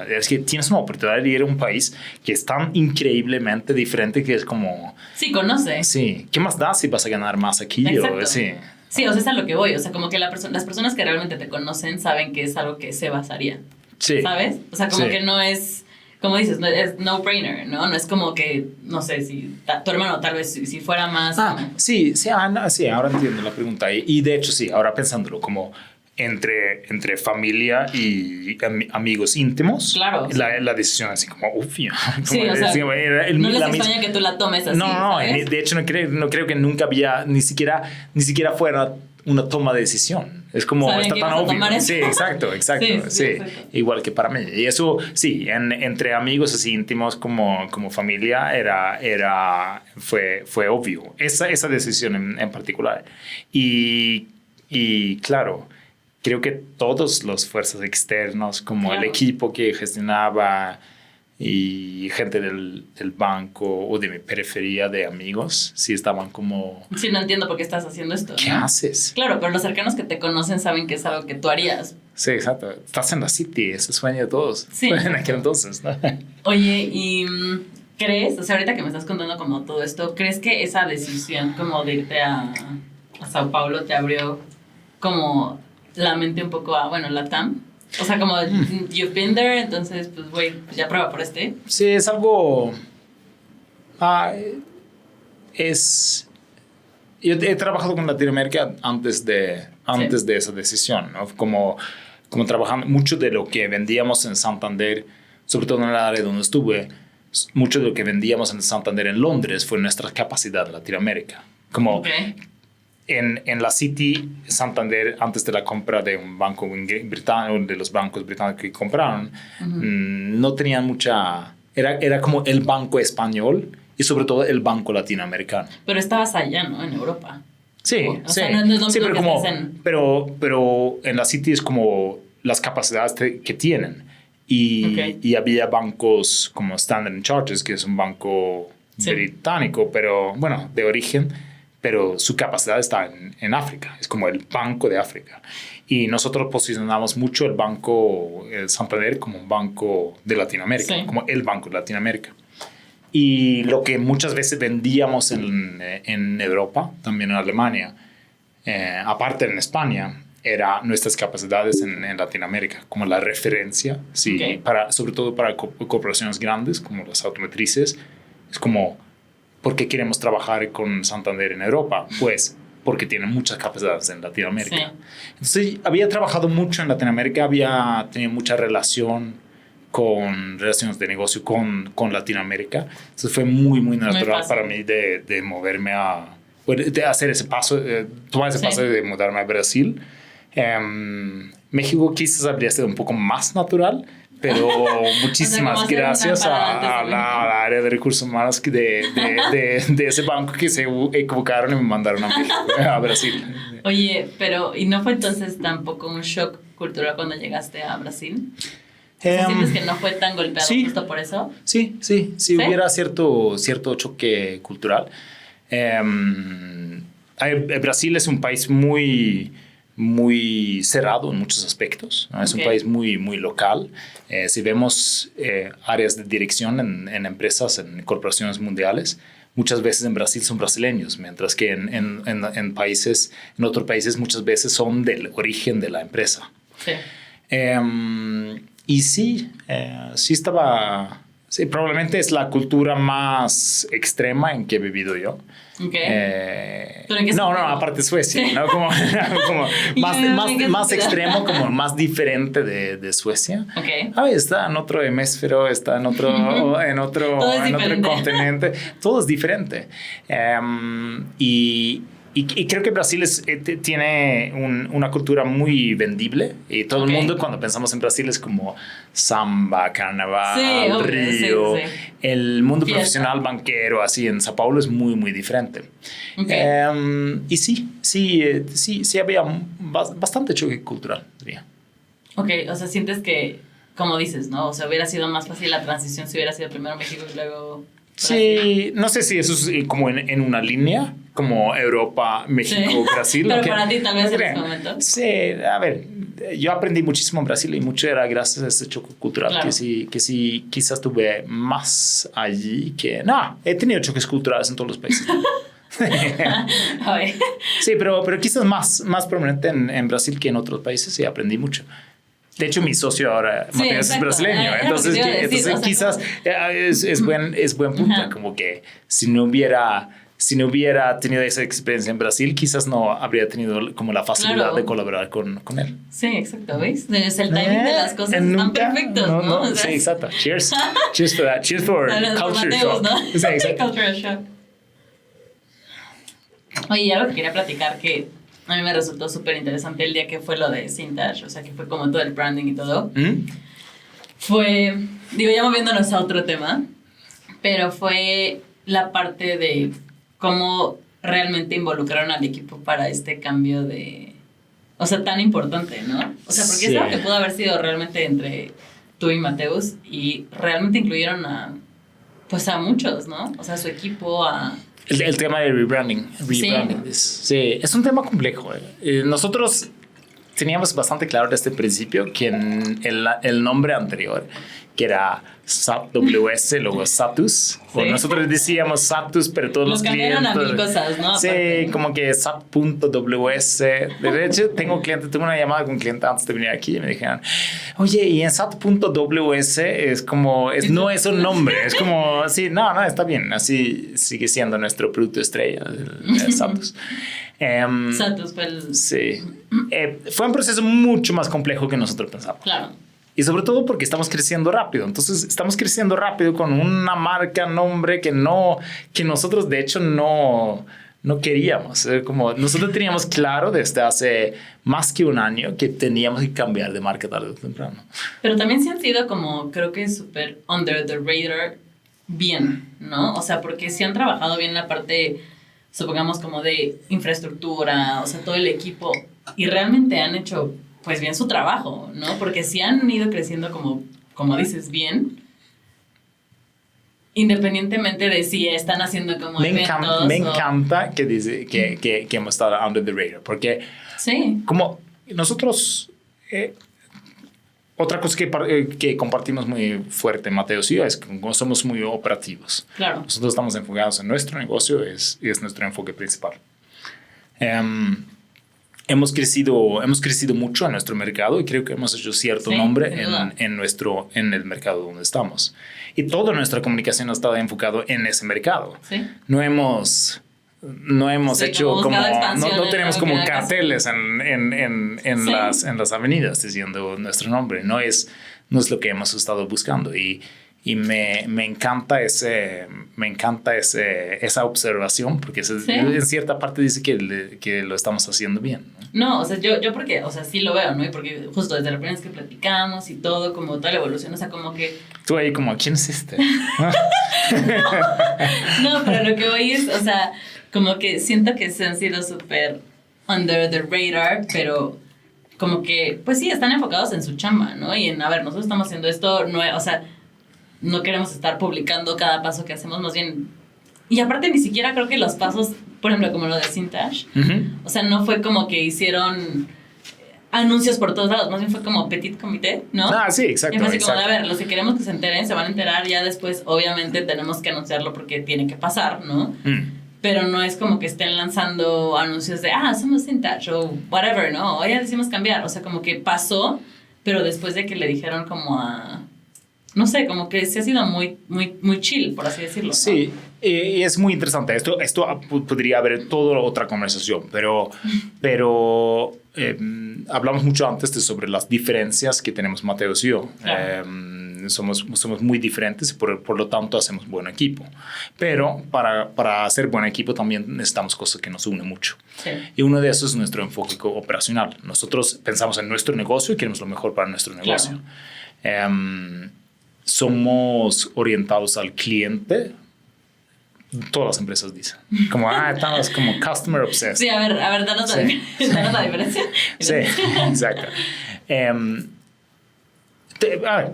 es que tienes una oportunidad de ir a un país que es tan increíblemente diferente que es como... Sí, conoce. Sí, ¿qué más da si vas a ganar más aquí? Sí, o sea, es a lo que voy. O sea, como que las personas que realmente te conocen saben que es algo que se basaría. Sí. ¿Sabes? O sea, como que no es, como dices, es no-brainer, ¿no? No es como que, no sé, si tu hermano tal vez si fuera más... Sí, ahora entiendo la pregunta. Y de hecho, sí, ahora pensándolo, como entre familia y amigos íntimos, claro, la decisión así como obvio. Sí, o sea, no les extraña que tú la tomes así. No, de hecho no creo que nunca había, ni siquiera fuera una toma de decisión. Es como, está tan obvio. Sí, exacto. Sí. Igual que para mí. Y eso, sí, entre amigos así íntimos como familia fue obvio. Esa decisión en particular. Y claro, creo que todos los fuerzas externos, como el equipo que gestionaba y gente del banco o de mi periferia de amigos, sí estaban como... Sí, no entiendo por qué estás haciendo esto. ¿Qué haces? Claro, pero los cercanos que te conocen saben que es algo que tú harías. Sí, exacto. Estás en la City, ese sueño de todos. Sí. En aquel entonces, ¿no? Oye, ¿y crees, o sea, ahorita que me estás contando como todo esto, crees que esa decisión como de irte a Sao Paulo te abrió como la mente un poco a, bueno, la TAM? O sea, como you've been there, entonces, pues, güey, ya prueba por este. Sí, es algo... Yo he trabajado con Latinoamérica antes de esa decisión, ¿no? Como trabajando, mucho de lo que vendíamos en Santander, sobre todo en el área donde estuve, mucho de lo que vendíamos en Santander en Londres fue nuestra capacidad en Latinoamérica. Como... En la City, Santander, antes de la compra de un banco británico, de los bancos británicos que compraron, no tenían mucha... Era como el banco español y sobre todo el banco latinoamericano. Pero estabas allá, ¿no? En Europa. Sí, o sea, no es lo mismo que como, en... pero en la City es como las capacidades que tienen. Y había bancos como Standard & Chartered, que es un banco británico, pero bueno, de origen, pero su capacidad está en África, es como el Banco de África. Y nosotros posicionamos mucho el Banco Santander como un banco de Latinoamérica, como el Banco de Latinoamérica. Y lo que muchas veces vendíamos en Europa, también en Alemania, aparte en España, era nuestras capacidades en Latinoamérica, como la referencia, sobre todo para corporaciones grandes como las automotrices. Es como... ¿Por qué queremos trabajar con Santander en Europa? Pues porque tienen muchas capacidades en Latinoamérica. Sí. Entonces, había trabajado mucho en Latinoamérica, había tenido mucha relaciones de negocio con Latinoamérica. Entonces, fue muy, muy natural para mí de moverme de hacer ese paso, tomar ese paso de mudarme a Brasil. México quizás habría sido un poco más natural, pero muchísimas gracias a la área de recursos humanos de ese banco que se equivocaron y me mandaron a Brasil. Oye, pero ¿y no fue entonces tampoco un shock cultural cuando llegaste a Brasil? ¿Sientes que no fue tan golpeado justo por eso? Sí, hubiera cierto choque cultural. Brasil es un país muy cerrado en muchos aspectos, ¿no? Es un país muy, muy local. Si vemos áreas de dirección en empresas, en corporaciones mundiales, muchas veces en Brasil son brasileños, mientras que en otros países muchas veces son del origen de la empresa. Sí. Y sí estaba Sí, probablemente es la cultura más extrema en que he vivido yo. Okay. No, aparte Suecia, sí. ¿No? Como más extremo, como más diferente de Suecia. Okay. Está en otro hemisferio, está en otro continente. Todo es diferente. Y creo que Brasil tiene una cultura muy vendible. Y todo el mundo, cuando pensamos en Brasil, es como samba, carnaval, Río. Sí. El mundo profesional banquero, así en Sao Paulo, es muy, muy diferente. Okay. Y sí había bastante choque cultural, diría. Ok, o sea, sientes que, como dices, ¿no? O sea, hubiera sido más fácil la transición si hubiera sido primero México y luego... Sí, no sé si eso es como en una línea, como Europa, México, Brasil. Pero para ti tal vez en ese momento. Sí, a ver, yo aprendí muchísimo en Brasil y mucho era gracias a este choque cultural, claro. que sí quizás tuve más allí que... No, he tenido choques culturales en todos los países. Sí, pero quizás más prominente en Brasil que en otros países y aprendí mucho. De hecho, mi socio ahora, Mateus, es brasileño. Entonces quizás es buen punto. Como que si no hubiera tenido esa experiencia en Brasil, quizás no habría tenido como la facilidad de colaborar con él. Sí, exacto. ¿Ves? Es el timing de las cosas están perfectos, ¿no? O sea, sí, exacto. Cheers. Cheers for that. Cheers for culture shock. ¿No? Sí, exacto. Culture shock. Oye, algo que quería platicar que a mí me resultó súper interesante el día que fue lo de Cintage, o sea, que fue como todo el branding y todo. Fue, ya moviéndonos a otro tema, pero fue la parte de cómo realmente involucraron al equipo para este cambio de... O sea, tan importante, ¿no? O sea, porque es algo que pudo haber sido realmente entre tú y Mateus y realmente incluyeron a muchos, ¿no? O sea, su equipo, El tema de rebranding. Sí, es un tema complejo. Nosotros teníamos bastante claro desde el principio que el nombre anterior, que era SATWS, luego Satus, o nosotros decíamos Satus, pero todos los clientes... Nos cambiaron a 1000 cosas, ¿no? Sí, aparte. Como que SAT.ws. De hecho, tuve una llamada con un cliente antes de venir aquí y me dijeron, oye, y en SAT.ws es como... no es un nombre, es como... Sí, no, está bien. Así sigue siendo nuestro producto estrella, el Satus. Satus fue el... Sí. Fue un proceso mucho más complejo que nosotros pensábamos. Claro. Y sobre todo porque estamos creciendo rápido. Entonces, estamos creciendo rápido con una marca, nombre que nosotros, de hecho, no queríamos. Como nosotros teníamos claro desde hace más que un año que teníamos que cambiar de marca tarde o temprano. Pero también se han sido como, creo que súper under the radar bien, ¿no? O sea, porque sí han trabajado bien la parte, supongamos, como de infraestructura, o sea, todo el equipo. Y realmente han hecho... pues bien su trabajo, ¿no? Porque si han ido creciendo como dices, bien, independientemente de si están haciendo como me encanta que dice que hemos estado under the radar, porque como nosotros, otra cosa que compartimos muy fuerte, Mateus y yo, es que somos muy operativos. Claro. Nosotros estamos enfocados en nuestro negocio y es nuestro enfoque principal. Hemos crecido mucho en nuestro mercado y creo que hemos hecho cierto nombre en el mercado donde estamos. Y toda nuestra comunicación ha estado enfocado en ese mercado. ¿Sí? No hemos hecho como... No tenemos como carteles en las avenidas diciendo nuestro nombre. No es lo que hemos estado buscando. Y me encanta esa observación, porque en cierta parte dice que lo estamos haciendo bien, ¿no? No, o sea, yo porque, o sea, sí lo veo, ¿no? Y porque justo desde la primera vez que platicamos y todo, como toda la evolución, o sea, como que... Tú ahí como, ¿quién es este? No, pero lo que voy es, o sea, como que siento que se han sido súper under the radar, pero como que, pues sí, están enfocados en su chamba, ¿no? Y en, a ver, nosotros estamos haciendo esto, no, o sea... no queremos estar publicando cada paso que hacemos, más bien... Y aparte ni siquiera creo que los pasos, por ejemplo, como lo de Cintage, o sea, no fue como que hicieron anuncios por todos lados, más bien fue como petit comité, ¿no? Ah, sí, exacto. Y fue así como, a ver, los que queremos que se enteren, se van a enterar, ya después obviamente tenemos que anunciarlo porque tiene que pasar, ¿no? Pero no es como que estén lanzando anuncios de, somos Cintage o whatever, ¿no? O ya decimos cambiar, o sea, como que pasó, pero después de que le dijeron como a... no sé, como que sí ha sido muy, muy, muy chill, por así decirlo, ¿no? Sí, es muy interesante. Esto podría haber toda otra conversación, pero hablamos mucho antes sobre las diferencias que tenemos Mateos y yo. Claro. Somos muy diferentes y por lo tanto hacemos buen equipo. Pero para hacer buen equipo también necesitamos cosas que nos unen mucho. Sí. Y uno de esos es nuestro enfoque operacional. Nosotros pensamos en nuestro negocio y queremos lo mejor para nuestro negocio. Claro. Somos orientados al cliente. Todas las empresas dicen. Como, estamos como customer obsessed. Sí, a ver, danos la diferencia. Sí, exacto.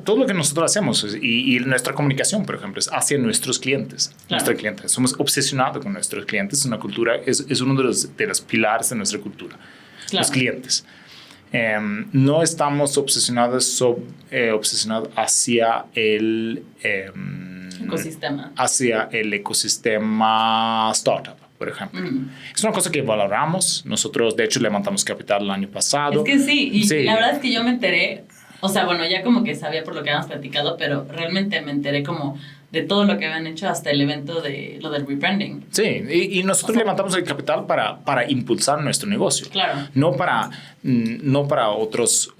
Todo lo que nosotros hacemos y nuestra comunicación, por ejemplo, es hacia nuestros clientes. Claro. Nuestros clientes. Somos obsesionados con nuestros clientes. Es una cultura, es uno de los pilares de nuestra cultura. Claro. Los clientes. No estamos obsesionados hacia el ecosistema. Hacia el ecosistema startup, por ejemplo. Es una cosa que valoramos. Nosotros, de hecho, levantamos capital el año pasado. Es que sí, y la verdad es que yo me enteré. O sea, bueno, ya como que sabía por lo que habíamos platicado, pero realmente me enteré como de todo lo que habían hecho hasta el evento de lo del rebranding. Sí, y nosotros levantamos el capital para impulsar nuestro negocio. Claro. No para otros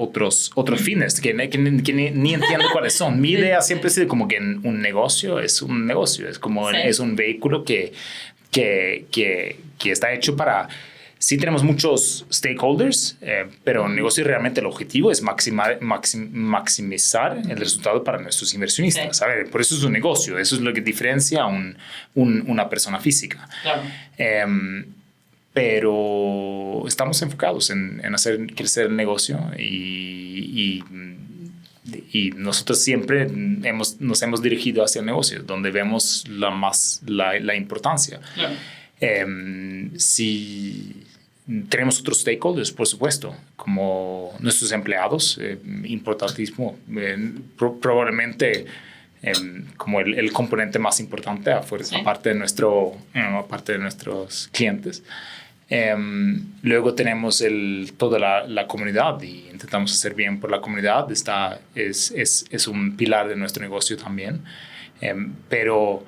fines que ni entiendo cuáles son. Mi idea siempre ha sido como que un negocio es un negocio. Es como es un vehículo que está hecho para... Sí tenemos muchos stakeholders, pero el negocio realmente el objetivo es maximizar el resultado para nuestros inversionistas. Sí. A ver, por eso es un negocio. Eso es lo que diferencia a una persona física. Claro. Pero estamos enfocados en hacer crecer el negocio y nosotros siempre nos hemos dirigido hacia el negocio, donde vemos la importancia. Claro. Si tenemos otros stakeholders, por supuesto, como nuestros empleados, importantísimo, probablemente como el componente más importante aparte de nuestros clientes. Luego tenemos toda la comunidad y intentamos hacer bien por la comunidad. Es un pilar de nuestro negocio también, pero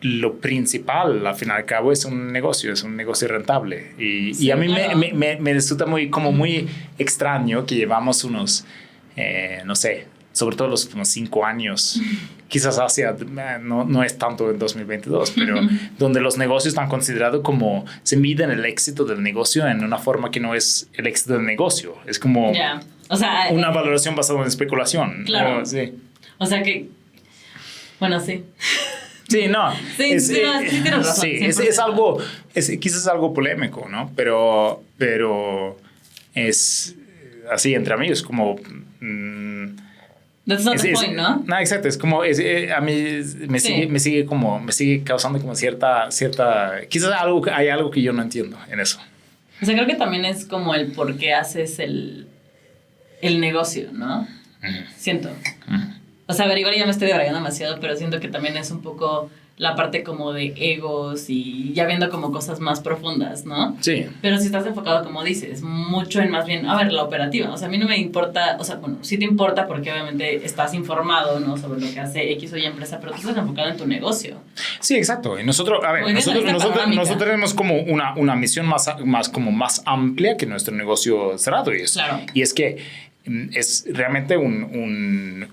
lo principal, al fin y al cabo, es un negocio rentable. Y a mí claro. me resulta muy extraño que llevamos unos, no sé, sobre todo los últimos 5 años, quizás hacia, no es tanto en 2022, pero donde los negocios están considerados como, se miden el éxito del negocio en una forma que no es el éxito del negocio. Es como o sea, una valoración basada en especulación. Claro. Sí. O sea que, bueno, sí. Sí, no. Sí, tienes razón. Sí, es algo, quizás algo polémico, ¿no? Pero es así entre amigos, como... That's not the point, ¿no? No, exacto. Es como, a mí me sigue causando como cierta, quizás hay algo que yo no entiendo en eso. O sea, creo que también es como el por qué haces el negocio, ¿no? Siento. O sea, a ver, igual ya me estoy divagando demasiado, pero siento que también es un poco la parte como de egos y ya viendo como cosas más profundas, ¿no? Sí. Pero si estás enfocado, como dices, mucho en más bien, a ver, la operativa. O sea, a mí no me importa, o sea, bueno, sí te importa porque obviamente estás informado, ¿no? Sobre lo que hace X o Y empresa, pero tú estás enfocado en tu negocio. Sí, exacto. Y nosotros tenemos como una misión más amplia que nuestro negocio cerrado. Claro. Y es que es realmente un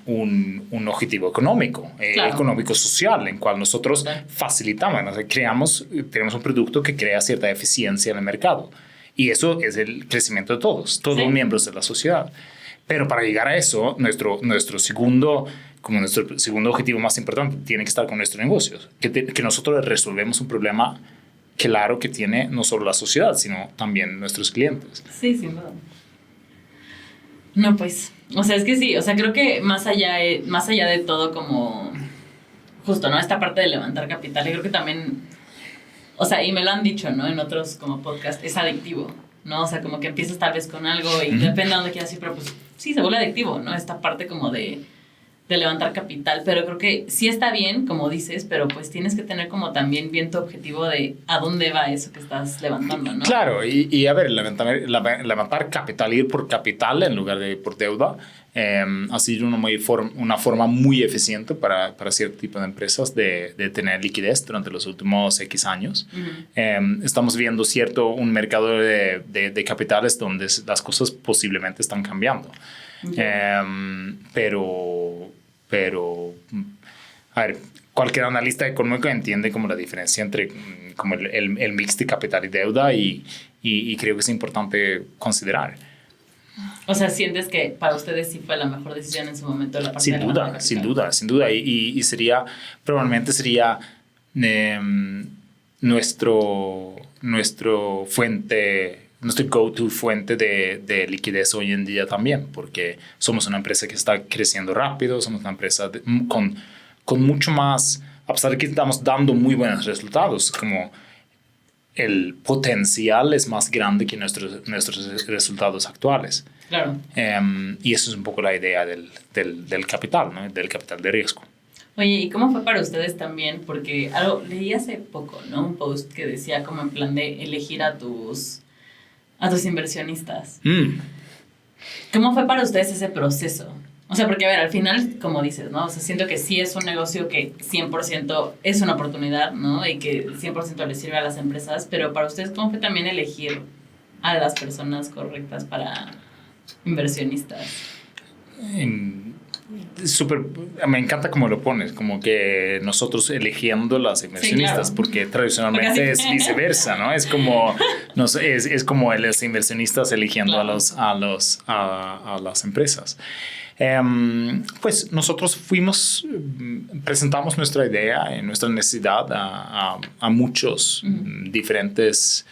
objetivo económico, claro. Económico-social, en cual nosotros facilitamos, o sea, tenemos un producto que crea cierta eficiencia en el mercado. Y eso es el crecimiento de todos ¿sí? Los miembros de la sociedad. Pero para llegar a eso, nuestro segundo objetivo más importante tiene que estar con nuestros negocios, que nosotros resolvemos un problema claro que tiene no solo la sociedad, sino también nuestros clientes. Sí, sin duda. No, pues, o sea, es que sí, o sea, creo que más allá de todo como, justo, ¿no? Esta parte de levantar capital, yo creo que también, o sea, y me lo han dicho, ¿no? En otros como podcast, es adictivo, ¿no? O sea, como que empiezas tal vez con algo y depende de dónde quieras ir, pero pues sí, se vuelve adictivo, ¿no? Esta parte como de de levantar capital, pero creo que sí está bien, como dices, pero pues tienes que tener como también bien tu objetivo de a dónde va eso que estás levantando, ¿no? Claro, y a ver, levantar capital, ir por capital en lugar de por deuda, ha sido una forma muy eficiente para cierto tipo de empresas de tener liquidez durante los últimos X años. Estamos viendo un mercado de capitales donde las cosas posiblemente están cambiando. Pero, a ver, cualquier analista económico entiende como la diferencia entre como el mix de capital y deuda y creo que es importante considerar. O sea, ¿sientes que para ustedes sí fue la mejor decisión en su momento? La parte Sin duda. Y probablemente sería nuestro go-to fuente de liquidez hoy en día también, porque somos una empresa que está creciendo rápido, somos una empresa con mucho más, a pesar de que estamos dando muy buenos resultados, como el potencial es más grande que nuestros resultados actuales. Claro. Y eso es un poco la idea del capital, ¿no? Del capital de riesgo. Oye, ¿y cómo fue para ustedes también? Porque leí hace poco, ¿no? Un post que decía como en plan de elegir a tus inversionistas. ¿Cómo fue para ustedes ese proceso? O sea, porque a ver, al final, como dices, ¿no? O sea, siento que sí es un negocio que 100% es una oportunidad, ¿no? Y que 100% le sirve a las empresas, pero para ustedes, ¿cómo fue también elegir a las personas correctas para inversionistas? Me encanta cómo lo pones, como que nosotros eligiendo las inversionistas, sí, claro. Porque tradicionalmente es viceversa, ¿no? Es como, es como los inversionistas eligiendo, claro, a las empresas. Pues nosotros presentamos nuestra idea, nuestra necesidad a muchos diferentes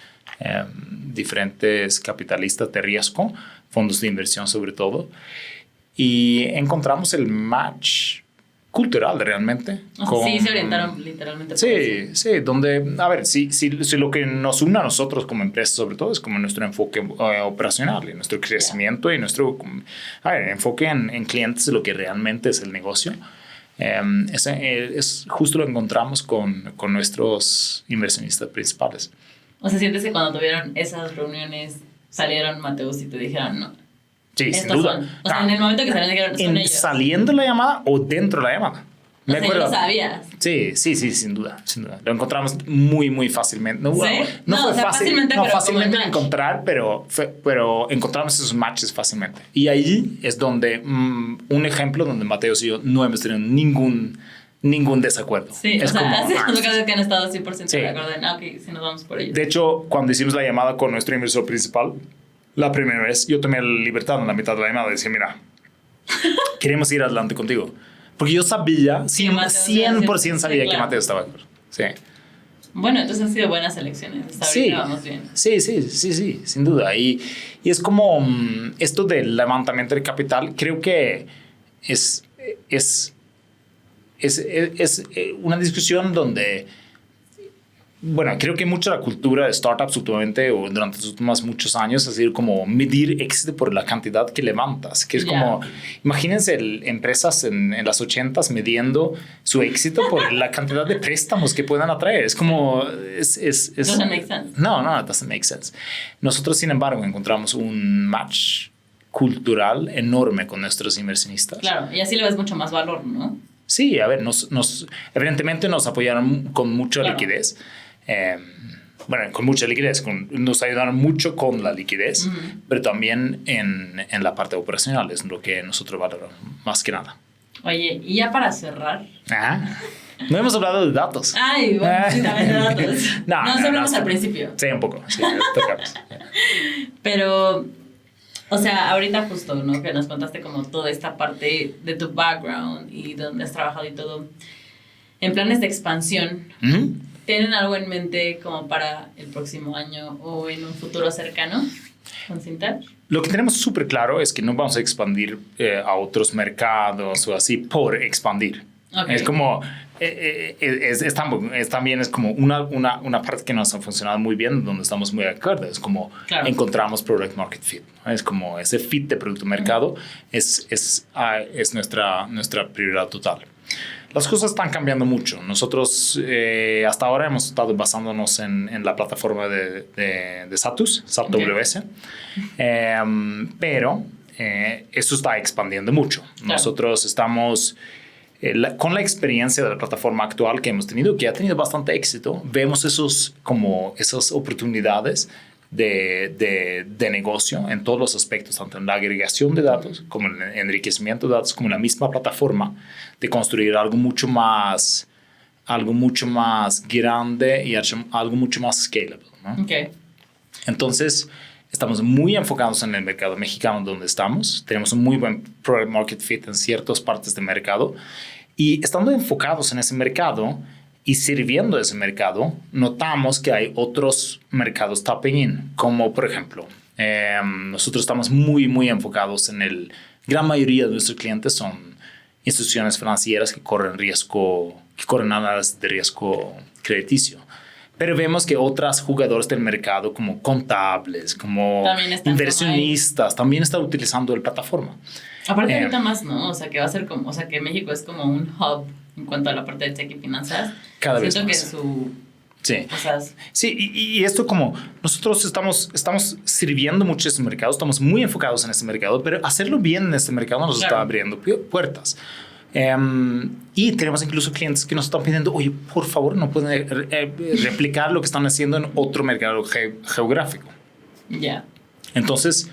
capitalistas de riesgo, fondos de inversión sobre todo, y encontramos el match cultural realmente. Sí, se orientaron literalmente. Sí, donde, a ver, si lo que nos une a nosotros como empresa sobre todo es como nuestro enfoque operacional y nuestro crecimiento, y nuestro enfoque en clientes de lo que realmente es el negocio. Es justo lo encontramos con nuestros inversionistas principales. O sea, ¿sientes que cuando tuvieron esas reuniones salieron Mateus y te dijeron no? Sí, sin duda. O sea, en el momento que salieron dijeron son ellos. ¿Saliendo la llamada o dentro de la llamada? Me acuerdo. ¿Lo sabías? Sí, sin duda. Lo encontramos muy fácilmente. No fue fácilmente, de encontrar, pero encontramos esos matches fácilmente. Y ahí es donde un ejemplo donde Mateus y yo no hemos tenido ningún desacuerdo. Sí, es hace que han estado 100% de acuerdo en, ok, si nos vamos por ellos. De hecho, cuando hicimos la llamada con nuestro inversor principal, la primera vez, yo tomé la libertad en la mitad de la llamada de decir, mira, queremos ir adelante contigo. Porque yo sabía, 100% sabía que Mateo estaba de acuerdo. Sí. Bueno, entonces han sido buenas elecciones. Hasta ahorita vamos bien. Sí, sin duda. Y es como esto del levantamiento de capital, creo que es una discusión donde, bueno, creo que mucha la cultura de startups últimamente o durante los últimos muchos años ha sido como medir éxito por la cantidad que levantas, que es como, imagínense empresas en las 80s midiendo su éxito por la cantidad de préstamos que puedan atraer. Es como, doesn't make sense. No, it doesn't make sense. Nosotros, sin embargo, encontramos un match cultural enorme con nuestros inversionistas. Claro, y así le ves mucho más valor, ¿no? Sí, a ver, evidentemente nos apoyaron con mucha liquidez. Con mucha liquidez, nos ayudaron mucho con la liquidez, pero también en la parte operacional es lo que nosotros valoramos más que nada. Oye, y ya para cerrar. No hemos hablado de datos. Ay, bueno, sí, también de datos. No, hablamos al principio. Sí, un poco. Sí, tocamos. Pero, o sea, ahorita justo, ¿no? Que nos contaste como toda esta parte de tu background y dónde has trabajado y todo. En planes de expansión, ¿tienen algo en mente como para el próximo año o en un futuro cercano con Cintal? Lo que tenemos súper claro es que no vamos a expandir a otros mercados o así por expandir. Es como, también es como una parte que nos ha funcionado muy bien, donde estamos muy de acuerdo. Es como encontramos product market fit, ¿no? Es como ese fit de producto mercado es nuestra prioridad total. Las cosas están cambiando mucho. Nosotros hasta ahora hemos estado basándonos en la plataforma de Satus, SatWS, pero eso está expandiendo mucho. Claro. Nosotros estamos, con la experiencia de la plataforma actual que hemos tenido, que ha tenido bastante éxito, vemos esas oportunidades de negocio en todos los aspectos, tanto en la agregación de datos como en el enriquecimiento de datos, como en la misma plataforma, de construir algo mucho más grande y algo mucho más scalable, ¿no? Okay. Entonces, estamos muy enfocados en el mercado mexicano donde estamos. Tenemos un muy buen product market fit en ciertas partes del mercado. Y estando enfocados en ese mercado y sirviendo ese mercado, notamos que hay otros mercados tapping in, como por ejemplo, nosotros estamos muy enfocados en gran mayoría de nuestros clientes son instituciones financieras que corren análisis de riesgo crediticio. Pero vemos que otros jugadores del mercado, como contables, como inversionistas, también están utilizando la plataforma. Aparte ahorita más, ¿no? O sea, que va a ser como, o sea, que México es como un hub en cuanto a la parte de tech y finanzas. Cada vez más. Siento que Sí. Sí, y esto como nosotros estamos sirviendo mucho ese mercado, estamos muy enfocados en ese mercado, pero hacerlo bien en este mercado nos está abriendo puertas. Y tenemos incluso clientes que nos están pidiendo, oye, por favor, no pueden replicar lo que están haciendo en otro mercado geográfico. Ya. Entonces,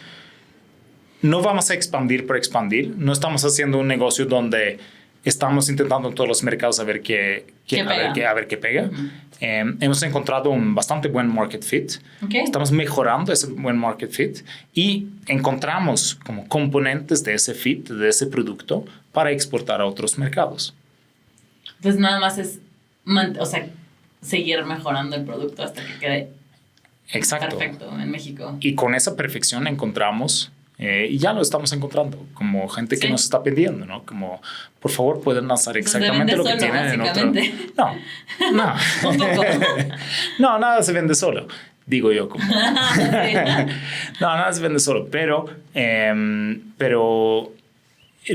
no vamos a expandir por expandir. No estamos haciendo un negocio donde estamos intentando en todos los mercados a ver qué pega. Hemos encontrado un bastante buen market fit. Okay. Estamos mejorando ese buen market fit y encontramos como componentes de ese fit, de ese producto, para exportar a otros mercados. Entonces nada más es seguir mejorando el producto hasta que quede perfecto en México. Y con esa perfección encontramos, y ya lo estamos encontrando, como gente que nos está pidiendo, ¿no? Como, por favor, pueden lanzar exactamente lo que tienen en otro. No. Un poco. No, nada se vende solo. Digo yo como... No, nada se vende solo, pero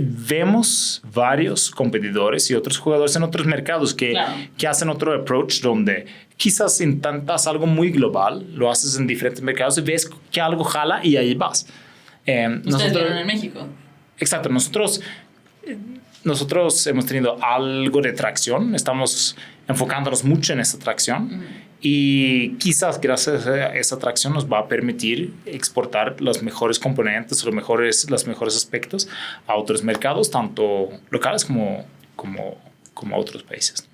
vemos varios competidores y otros jugadores en otros mercados que hacen otro approach donde quizás intentas algo muy global, lo haces en diferentes mercados y ves que algo jala y ahí vas. ¿Ustedes vieron en México? Exacto. Nosotros hemos tenido algo de tracción, estamos enfocándonos mucho en esa tracción y quizás gracias a esa tracción nos va a permitir exportar los mejores componentes o los mejores aspectos a otros mercados, tanto locales como a otros países.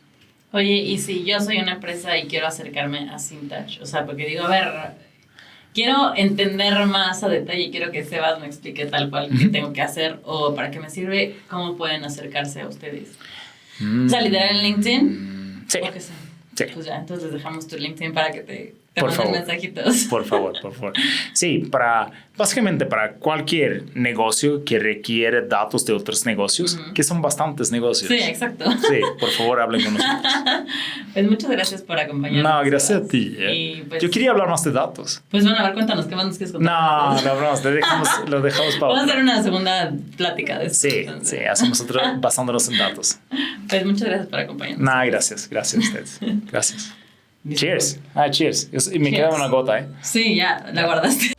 Oye, y si yo soy una empresa y quiero acercarme a Syntach, o sea, porque digo, a ver, quiero entender más a detalle, quiero que Sebas me explique tal cual qué tengo que hacer o para qué me sirve, ¿cómo pueden acercarse a ustedes? O sea, literal en LinkedIn. Sí. Sí. Pues ya, entonces dejamos tu LinkedIn para que te por manden favor, mensajitos. Por favor. Sí, básicamente para cualquier negocio que requiere datos de otros negocios, que son bastantes negocios. Sí, exacto. Sí, por favor, hablen con nosotros. Pues muchas gracias por acompañarnos. No, gracias a ti. Pues, yo quería hablar más de datos. Pues bueno, a ver, cuéntanos, ¿qué más nos quieres contar? No, lo dejamos para... Vamos a hacer una segunda plática de esto. Sí, hacemos otro basándonos en datos. Pues muchas gracias por acompañarnos. No, gracias a ustedes. Gracias. Cheers. Cheers. Y me queda una gota, ¿eh? Sí, ya, la guardaste.